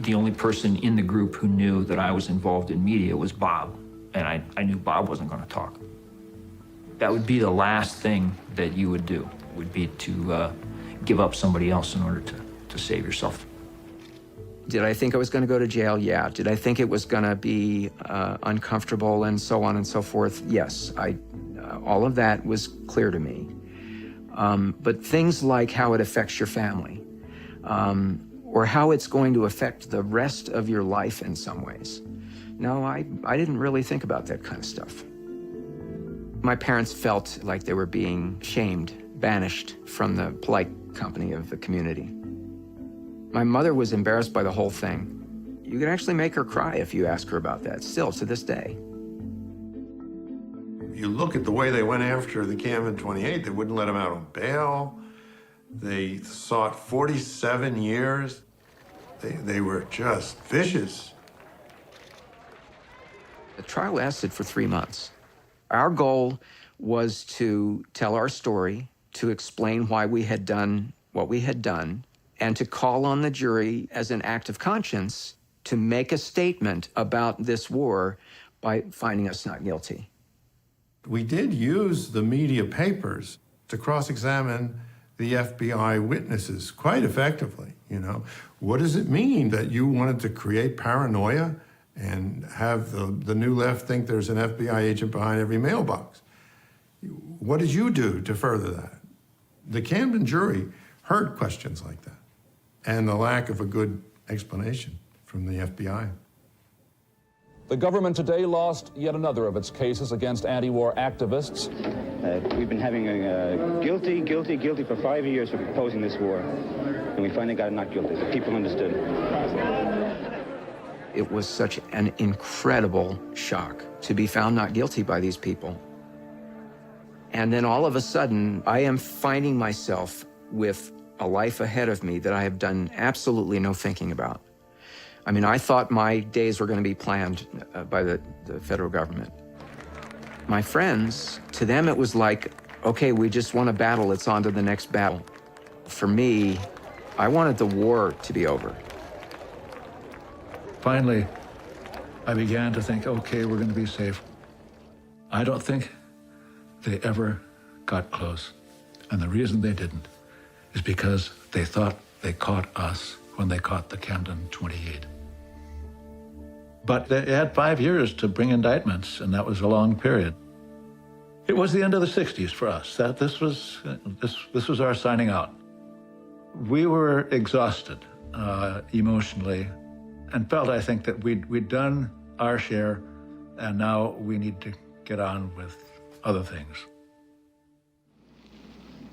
The only person in the group who knew that I was involved in media was Bob, and I knew Bob wasn't going to talk. That would be the last thing that you would do, would be to give up somebody else in order to save yourself. Did I think I was going to go to jail? Yeah. Did I think it was going to be uncomfortable and so on and so forth? Yes. All of that was clear to me. But things like how it affects your family, or how it's going to affect the rest of your life in some ways. No, I didn't really think about that kind of stuff. My parents felt like they were being shamed, banished from the polite company of the community. My mother was embarrassed by the whole thing. You could actually make her cry if you ask her about that, still to this day. You look at the way they went after the Camden 28, they wouldn't let him out on bail. They sought 47 years. They were just vicious. The trial lasted for 3 months. Our goal was to tell our story, to explain why we had done what we had done, and to call on the jury as an act of conscience to make a statement about this war by finding us not guilty. We did use the media papers to cross-examine the FBI witnesses quite effectively, you know. What does it mean that you wanted to create paranoia and have the New Left think there's an FBI agent behind every mailbox? What did you do to further that? The Camden jury heard questions like that, and the lack of a good explanation from the FBI. The government today lost yet another of its cases against anti-war activists. We've been having a guilty for 5 years for opposing this war, and we finally got not guilty. The people understood. It was such an incredible shock to be found not guilty by these people. And then all of a sudden, I am finding myself with a life ahead of me that I have done absolutely no thinking about. I mean, I thought my days were going to be planned by the federal government. My friends, to them it was like, okay, we just won a battle, it's on to the next battle. For me, I wanted the war to be over. Finally, I began to think, okay, we're going to be safe. I don't think they ever got close. And the reason they didn't is because they thought they caught us when they caught the Camden 28. But they had 5 years to bring indictments, and that was a long period. It was the end of the 60s for us. This was our signing out. We were exhausted emotionally and felt, I think, that we'd done our share, and now we need to get on with other things.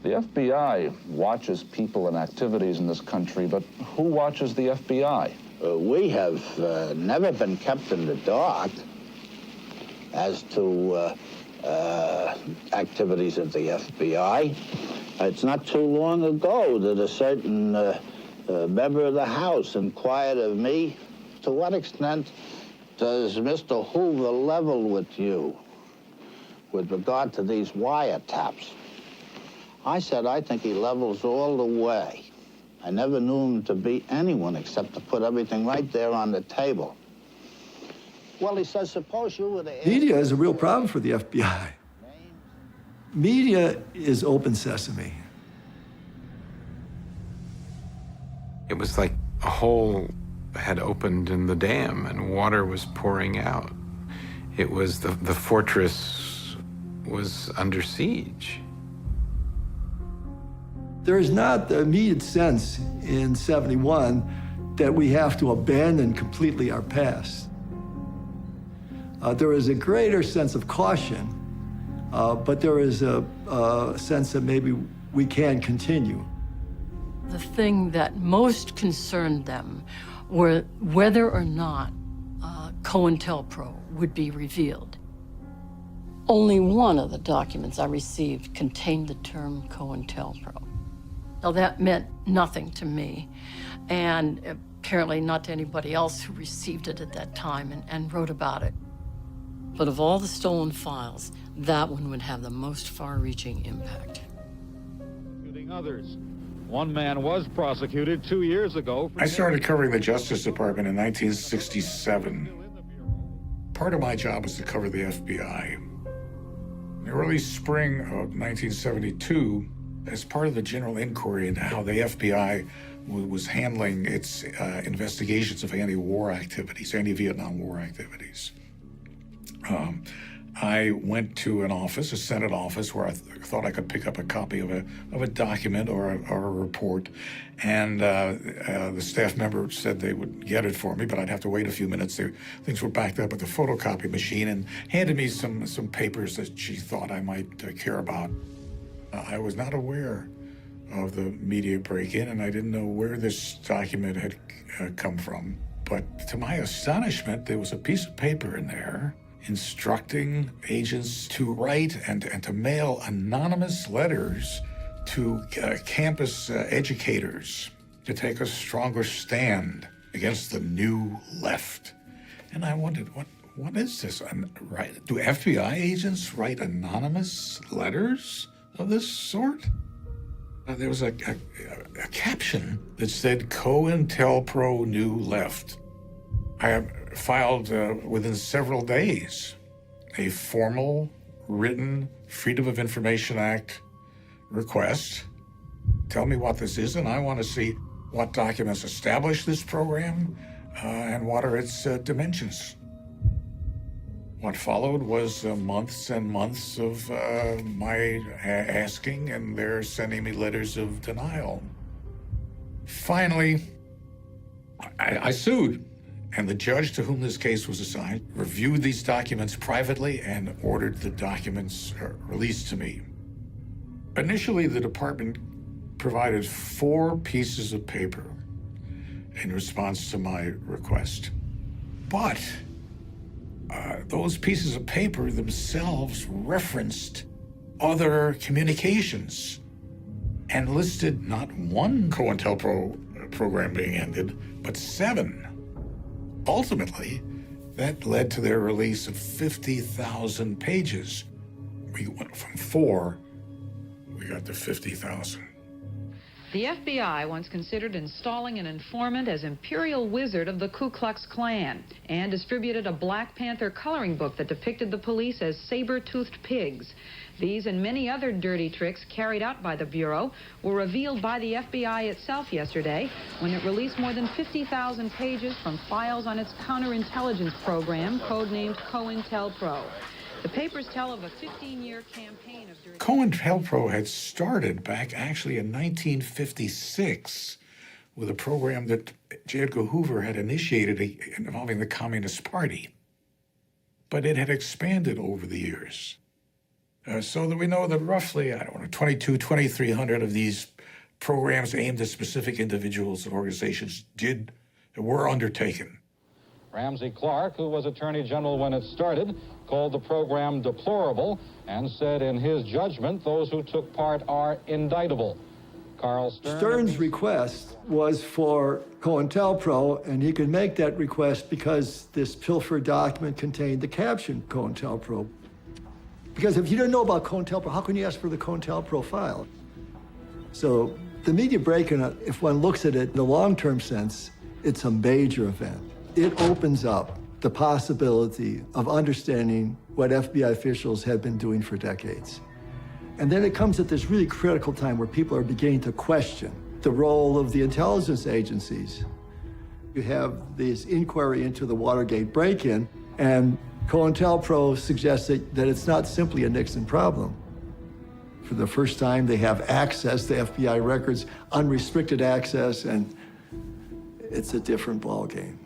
The FBI watches people and activities in this country, but who watches the FBI? We have never been kept in the dark as to activities of the FBI. It's not too long ago that a certain member of the House inquired of me, to what extent does Mr. Hoover level with you with regard to these wiretaps? I said, I think he levels all the way. I never knew him to be anyone except to put everything right there on the table. Well, he says, suppose you were the... Media is a real problem for the FBI. Media is open sesame. It was like a hole had opened in the dam and water was pouring out. It was the fortress was under siege. There is not the immediate sense in 71 that we have to abandon completely our past. There is a greater sense of caution, but there is a sense that maybe we can continue. The thing that most concerned them were whether or not COINTELPRO would be revealed. Only one of the documents I received contained the term COINTELPRO. Now, that meant nothing to me, and apparently not to anybody else who received it at that time and wrote about it. But of all the stolen files, that one would have the most far-reaching impact. Others. One man was prosecuted 2 years ago. I started covering the Justice Department in 1967. Part of my job was to cover the FBI. In the early spring of 1972, as part of the general inquiry into how the FBI was handling its investigations of anti-war activities, anti-Vietnam War activities, I went to an office, a Senate office, where I thought I could pick up a copy of a document or a report, and the staff member said they would get it for me, but I'd have to wait a few minutes. Things were backed up at the photocopy machine, and handed me some papers that she thought I might care about. I was not aware of the media break-in, and I didn't know where this document had come from. But to my astonishment, there was a piece of paper in there instructing agents to write and to mail anonymous letters to campus educators to take a stronger stand against the new left. And I wondered, what is this? Do FBI agents write anonymous letters of this sort? There was a caption that said, COINTELPRO New Left. I filed within several days a formal, written Freedom of Information Act request. Tell me what this is, and I want to see what documents establish this program and what are its dimensions. What followed was months and months of my asking and their sending me letters of denial. Finally, I sued. And the judge to whom this case was assigned reviewed these documents privately and ordered the documents released to me. Initially, the department provided 4 pieces of paper in response to my request. But those pieces of paper themselves referenced other communications and listed not one COINTELPRO program being ended, but 7. Ultimately, that led to their release of 50,000 pages. We went from 4, we got to 50,000. The FBI once considered installing an informant as Imperial Wizard of the Ku Klux Klan and distributed a Black Panther coloring book that depicted the police as saber-toothed pigs. These and many other dirty tricks carried out by the Bureau were revealed by the FBI itself yesterday when it released more than 50,000 pages from files on its counterintelligence program, codenamed COINTELPRO. The papers tell of a 15-year campaign of COINTELPRO had started back actually in 1956 with a program that J. Edgar Hoover had initiated involving the Communist Party. But it had expanded over the years. So that we know that roughly, 2,300 of these programs aimed at specific individuals and organizations were undertaken. Ramsey Clark, who was Attorney General when it started, called the program deplorable and said in his judgment those who took part are indictable. Carl Stern's request was for COINTELPRO, and he could make that request because this pilfered document contained the caption COINTELPRO. Because if you don't know about COINTELPRO, how can you ask for the COINTELPRO file? So the media break-in, if one looks at it in the long-term sense, it's a major event. It opens up the possibility of understanding what FBI officials had been doing for decades. And then it comes at this really critical time where people are beginning to question the role of the intelligence agencies. You have this inquiry into the Watergate break-in, and COINTELPRO suggests that it's not simply a Nixon problem. For the first time, they have access to FBI records, unrestricted access, and it's a different ballgame.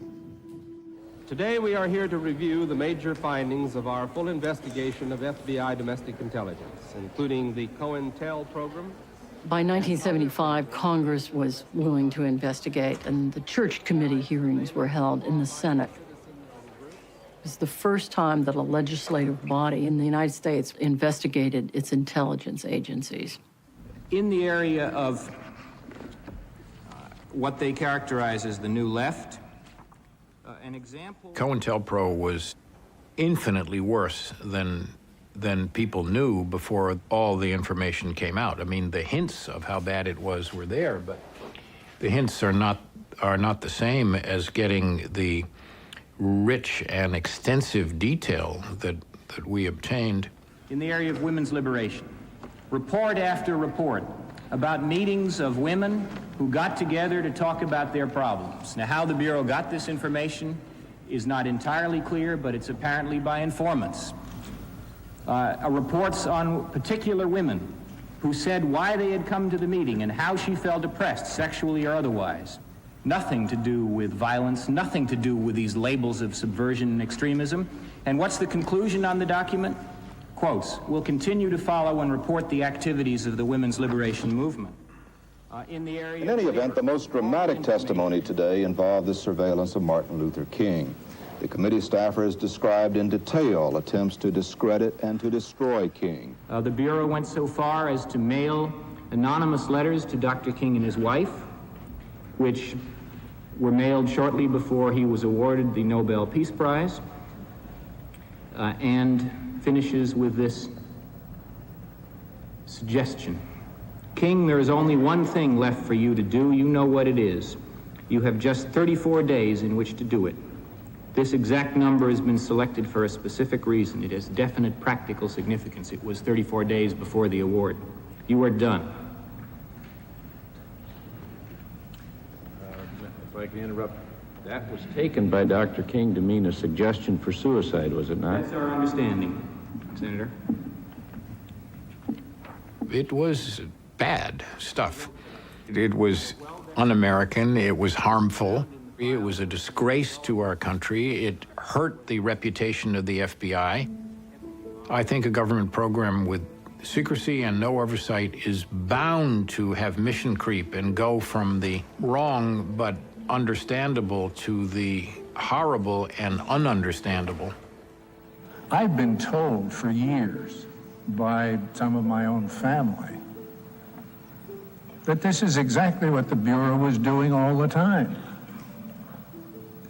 Today we are here to review the major findings of our full investigation of FBI domestic intelligence, including the COINTEL program. By 1975, Congress was willing to investigate, and the Church Committee hearings were held in the Senate. It was the first time that a legislative body in the United States investigated its intelligence agencies. In the area of what they characterize as the new left, an example... COINTELPRO was infinitely worse than people knew before all the information came out. I mean, the hints of how bad it was were there, but the hints are not the same as getting the rich and extensive detail that we obtained. In the area of women's liberation, report after report about meetings of women who got together to talk about their problems. Now, how the Bureau got this information is not entirely clear, but it's apparently by informants. Reports on particular women who said why they had come to the meeting and how she felt oppressed, sexually or otherwise. Nothing to do with violence, nothing to do with these labels of subversion and extremism. And what's the conclusion on the document? Quotes, "We'll continue to follow and report the activities of the women's liberation movement." In any event, the most dramatic testimony today involved the surveillance of Martin Luther King. The committee staffers described in detail attempts to discredit and to destroy King. The Bureau went so far as to mail anonymous letters to Dr. King and his wife, which were mailed shortly before he was awarded the Nobel Peace Prize, and finishes with this suggestion. King, there is only one thing left for you to do. You know what it is. You have just 34 days in which to do it. This exact number has been selected for a specific reason. It has definite practical significance. It was 34 days before the award. You are done. If I can interrupt, that was taken by Dr. King to mean a suggestion for suicide, was it not? That's our understanding, Senator. It was bad stuff. It was un-American, it was harmful, it was a disgrace to our country, it hurt the reputation of the FBI. I think a government program with secrecy and no oversight is bound to have mission creep and go from the wrong but understandable to the horrible and ununderstandable. I've been told for years by some of my own family that this is exactly what the Bureau was doing all the time.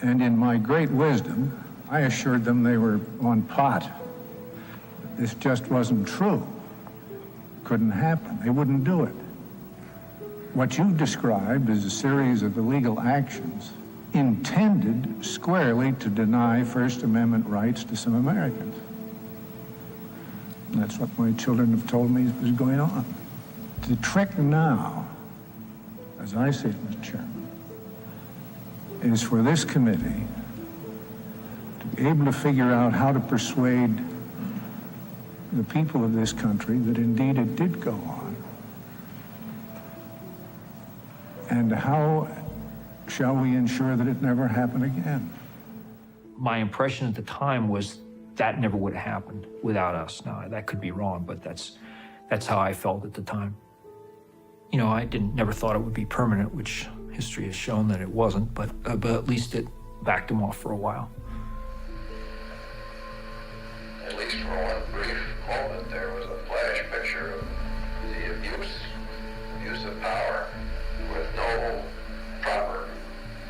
And in my great wisdom, I assured them they were on pot. This just wasn't true. Couldn't happen. They wouldn't do it. What you described is a series of illegal actions intended squarely to deny First Amendment rights to some Americans. And that's what my children have told me was going on. The trick now, as I see it, Mr. Chairman, is for this committee to be able to figure out how to persuade the people of this country that indeed it did go on. And how shall we ensure that it never happen again? My impression at the time was that never would have happened without us. Now, that could be wrong, but that's how I felt at the time. You know, I never thought it would be permanent, which history has shown that it wasn't, but at least it backed him off for a while. At least for one brief moment, there was a flash picture of the abuse of power with no proper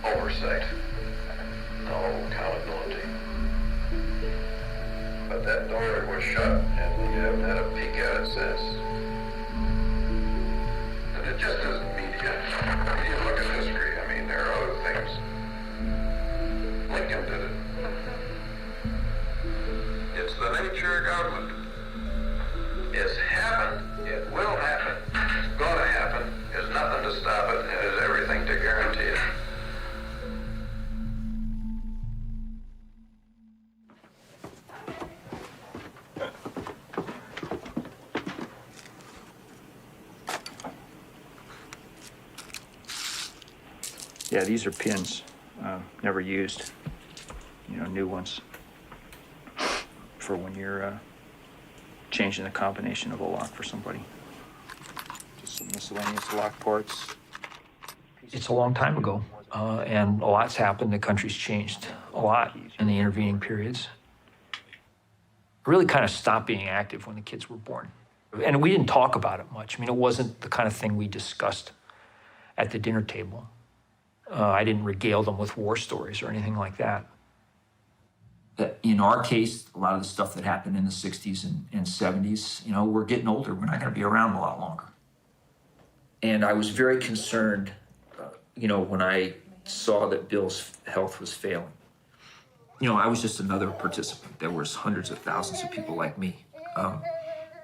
oversight, no accountability. But that door was shut, and you haven't had a peek at it since. And it just isn't media. When you look at history, I mean, there are other things. Lincoln did it. It's the nature of government. It's happened. It will happen. It's going to happen. There's nothing to stop it, and there's everything to guarantee it. Yeah, these are pins, never used, you know, new ones for when you're changing the combination of a lock for somebody. Just some miscellaneous lock parts. It's a long time ago, and a lot's happened. The country's changed a lot in the intervening periods. I really kind of stopped being active when the kids were born. And we didn't talk about it much. I mean, it wasn't the kind of thing we discussed at the dinner table. I didn't regale them with war stories or anything like that. In our case, a lot of the stuff that happened in the 60s and 70s, you know, we're getting older. We're not going to be around a lot longer. And I was very concerned, you know, when I saw that Bill's health was failing. You know, I was just another participant. There was hundreds of thousands of people like me.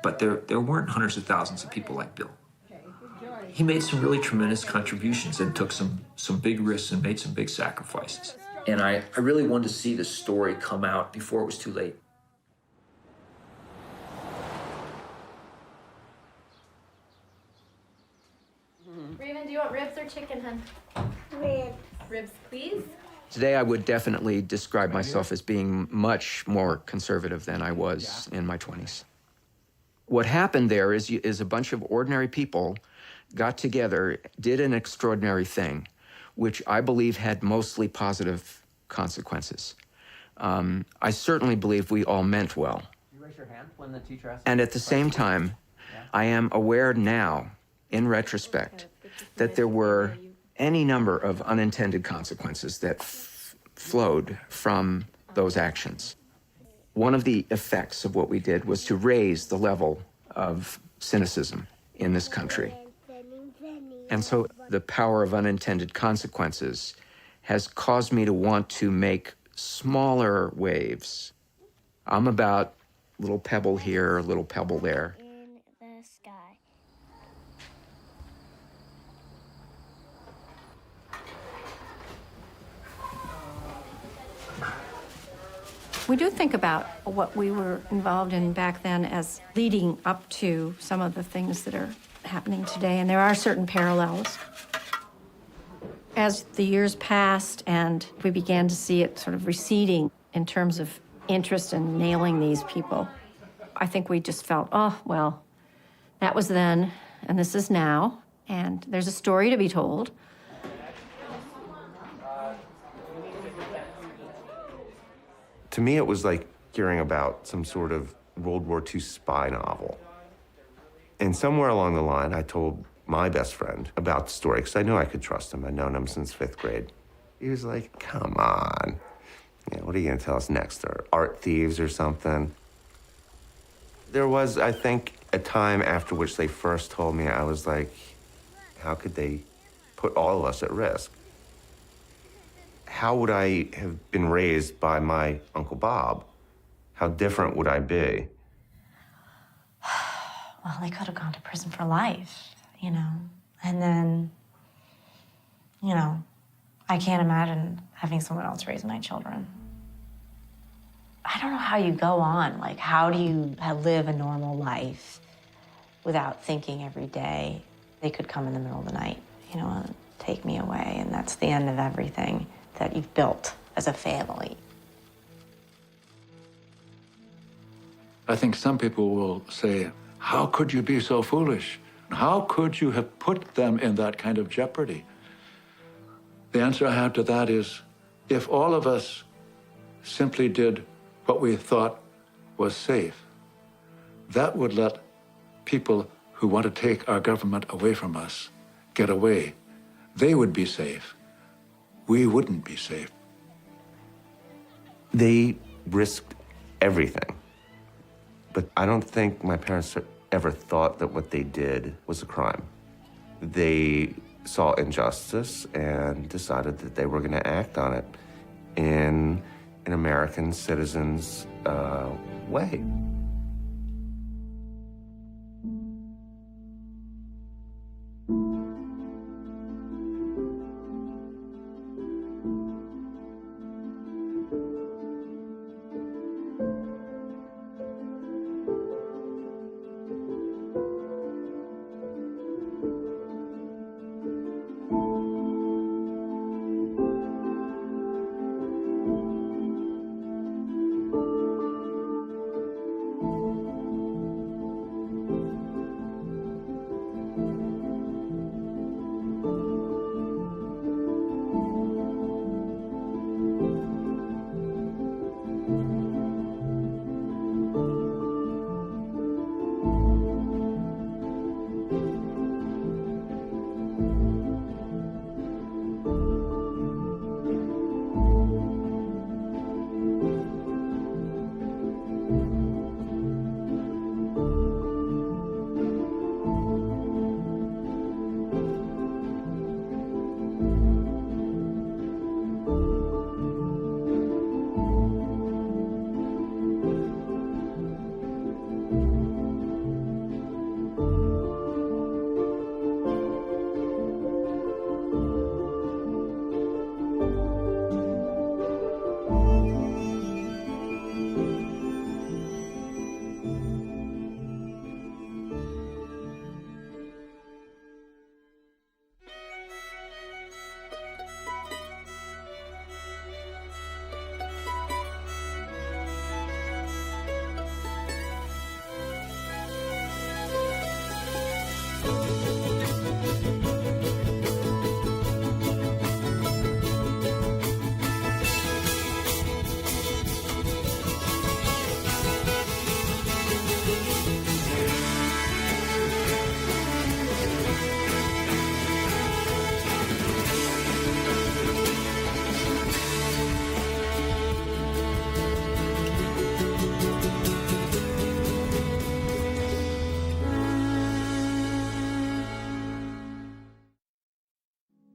But there weren't hundreds of thousands of people like Bill. He made some really tremendous contributions and took some big risks and made some big sacrifices. And I really wanted to see this story come out before it was too late. Raven, do you want ribs or chicken, hun? Ribs. Ribs, please. Today, I would definitely describe myself as being much more conservative than I was in my 20s. What happened there is a bunch of ordinary people got together, did an extraordinary thing, which I believe had mostly positive consequences. I certainly believe we all meant well. You raise your hand when the teacher asks. And at the same time, I am aware now, in retrospect, that there were any number of unintended consequences that flowed from those actions. One of the effects of what we did was to raise the level of cynicism in this country. And so the power of unintended consequences has caused me to want to make smaller waves. I'm about a little pebble here, a little pebble there. In the sky. We do think about what we were involved in back then as leading up to some of the things that are happening today, and there are certain parallels. As the years passed and we began to see it sort of receding in terms of interest in nailing these people, I think we just felt, oh, well, that was then, and this is now, and there's a story to be told. To me, it was like hearing about some sort of World War II spy novel. And somewhere along the line, I told my best friend about the story, because I knew I could trust him. I'd known him since 5th grade. He was like, come on. You know, what are you going to tell us next? Or art thieves or something? There was, I think, a time after which they first told me, I was like, how could they put all of us at risk? How would I have been raised by my Uncle Bob? How different would I be? Well, they could have gone to prison for life, you know. And then, you know, I can't imagine having someone else raise my children. I don't know how you go on. Like, how do you live a normal life without thinking every day they could come in the middle of the night, you know, and take me away, and that's the end of everything that you've built as a family. I think some people will say, how could you be so foolish? How could you have put them in that kind of jeopardy? The answer I have to that is, if all of us simply did what we thought was safe, that would let people who want to take our government away from us get away. They would be safe. We wouldn't be safe. They risked everything. But I don't think my parents ever thought that what they did was a crime. They saw injustice and decided that they were going to act on it in an American citizen's way.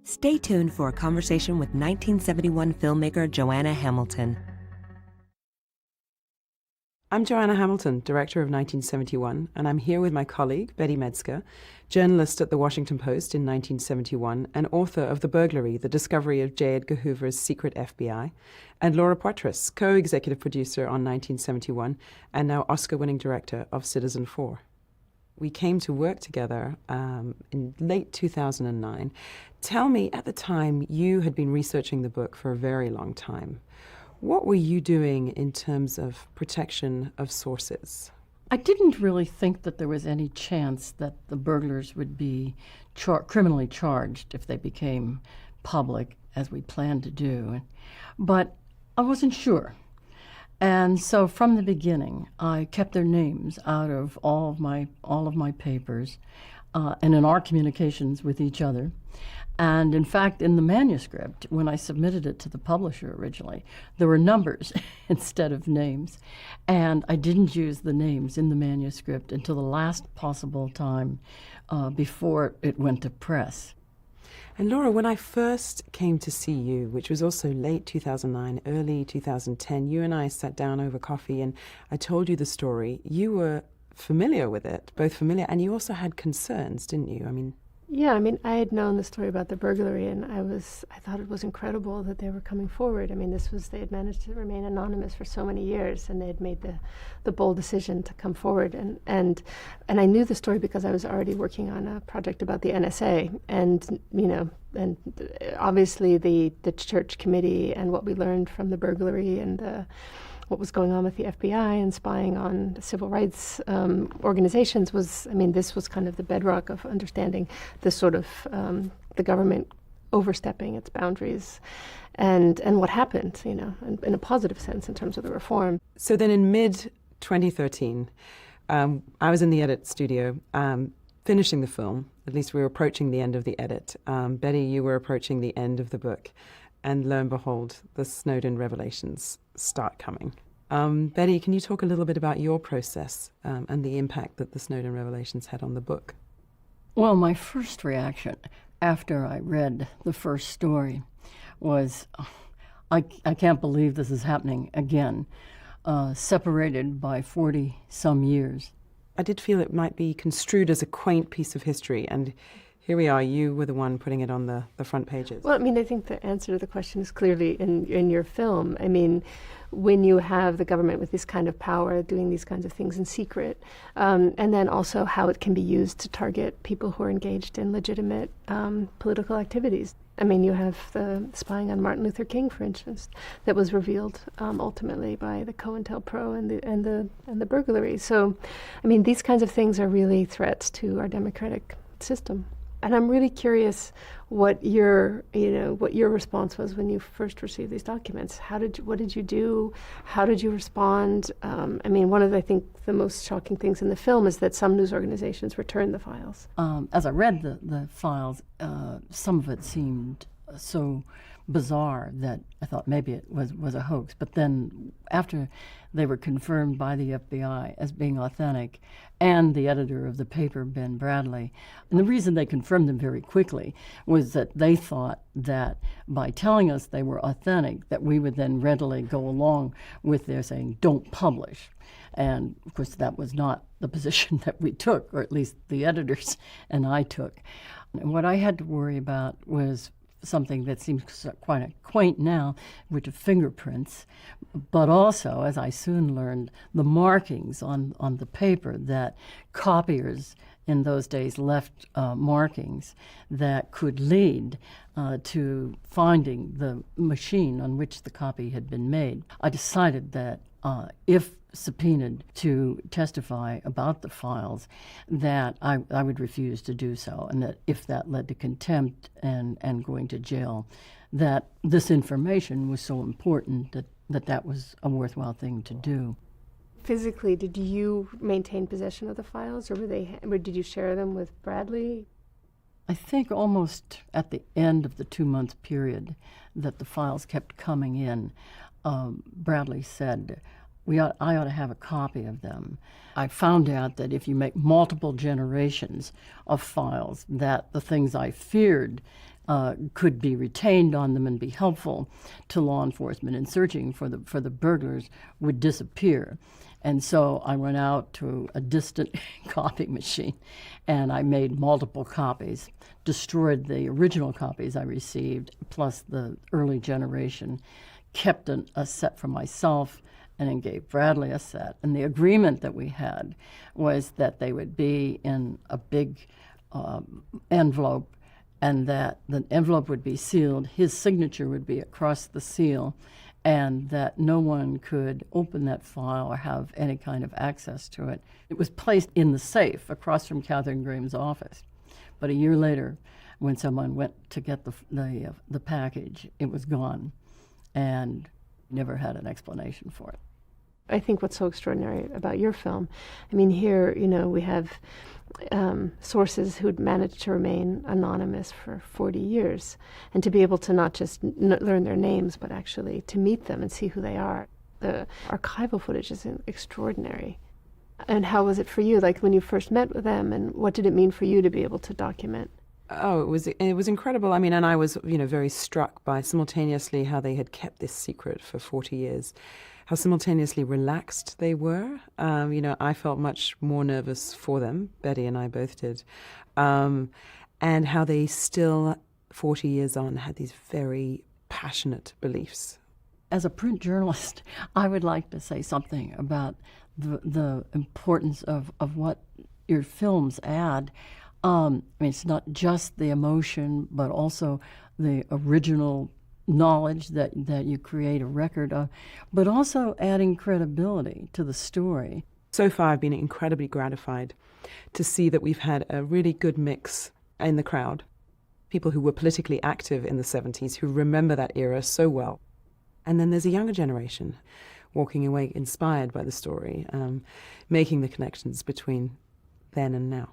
Stay tuned for a conversation with 1971 filmmaker Joanna Hamilton. I'm Joanna Hamilton, director of 1971, and I'm here with my colleague, Betty Metzger, journalist at The Washington Post in 1971 and author of The Burglary, The Discovery of J. Edgar Hoover's Secret FBI, and Laura Poitras, co-executive producer on 1971 and now Oscar-winning director of Citizenfour. We came to work together in late 2009. Tell me, at the time, you had been researching the book for a very long time. What were you doing in terms of protection of sources? I didn't really think that there was any chance that the burglars would be criminally charged if they became public, as we planned to do. But I wasn't sure. And so from the beginning, I kept their names out of all of my papers and in our communications with each other. And in fact, in the manuscript, when I submitted it to the publisher originally, there were numbers instead of names. And I didn't use the names in the manuscript until the last possible time before it went to press. And Laura, when I first came to see you, which was also late 2009, early 2010, you and I sat down over coffee and I told you the story. You were familiar with it, both familiar, and you also had concerns, didn't you? I mean... Yeah, I mean, I had known the story about the burglary, and I thought it was incredible that they were coming forward. I mean, they had managed to remain anonymous for so many years, and they had made the bold decision to come forward. And I knew the story because I was already working on a project about the NSA, and and obviously the church committee and what we learned from the burglary and what was going on with the FBI and spying on civil rights organizations this was kind of the bedrock of understanding this sort of the government overstepping its boundaries and what happened, in a positive sense in terms of the reform. So then in mid-2013, I was in the edit studio finishing the film. At least we were approaching the end of the edit. Betty, you were approaching the end of the book. And lo and behold, the Snowden revelations start coming. Betty, can you talk a little bit about your process and the impact that the Snowden revelations had on the book? Well, my first reaction after I read the first story was, I can't believe this is happening again, separated by 40-some years. I did feel it might be construed as a quaint piece of history, and here we are, you were the one putting it on the front pages. Well, I think the answer to the question is clearly in your film. When you have the government with this kind of power doing these kinds of things in secret, and then also how it can be used to target people who are engaged in legitimate political activities. You have the spying on Martin Luther King, for instance, that was revealed ultimately by the COINTELPRO and the burglary. So, these kinds of things are really threats to our democratic system. And I'm really curious what your response was when you first received these documents. What did you do? How did you respond? One of the most shocking things in the film is that some news organizations returned the files. As I read the files, some of it seemed so bizarre that I thought maybe it was a hoax. But then after they were confirmed by the FBI as being authentic, and the editor of the paper, Ben Bradley, and the reason they confirmed them very quickly was that they thought that by telling us they were authentic, that we would then readily go along with their saying, don't publish. And of course, that was not the position that we took, or at least the editors and I took. And what I had to worry about was something that seems quite quaint now, which are fingerprints, but also, as I soon learned, the markings on the paper that copiers in those days left markings that could lead to finding the machine on which the copy had been made. I decided that if subpoenaed to testify about the files, that I would refuse to do so, and that if that led to contempt and going to jail, that this information was so important that was a worthwhile thing to do. Physically, did you maintain possession of the files, or did you share them with Bradley? I think almost at the end of the 2-month period that the files kept coming in, Bradley said, I ought to have a copy of them. I found out that if you make multiple generations of files, that the things I feared could be retained on them and be helpful to law enforcement in searching for the burglars would disappear. And so I went out to a distant copy machine and I made multiple copies, destroyed the original copies I received, plus the early generation, kept a set for myself, and then gave Bradley a set. And the agreement that we had was that they would be in a big envelope, and that the envelope would be sealed, his signature would be across the seal, and that no one could open that file or have any kind of access to it. It was placed in the safe across from Katharine Graham's office. But a year later, when someone went to get the package, it was gone, and never had an explanation for it. I think what's so extraordinary about your film, here, we have sources who'd managed to remain anonymous for 40 years, and to be able to not just learn their names, but actually to meet them and see who they are. The archival footage is extraordinary. And how was it for you, like when you first met with them, and what did it mean for you to be able to document? Oh, it was incredible. And I was, very struck by simultaneously how they had kept this secret for 40 years, how simultaneously relaxed they were. I felt much more nervous for them. Betty and I both did. and how they still, 40 years on, had these very passionate beliefs. As a print journalist, I would like to say something about the importance of what your films add. I mean, it's not just the emotion, but also the original knowledge that you create a record of, but also adding credibility to the story. So far, I've been incredibly gratified to see that we've had a really good mix in the crowd. People who were politically active in the 70s, who remember that era so well. And then there's a younger generation walking away inspired by the story, making the connections between then and now.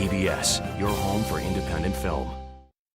PBS, your home for independent film.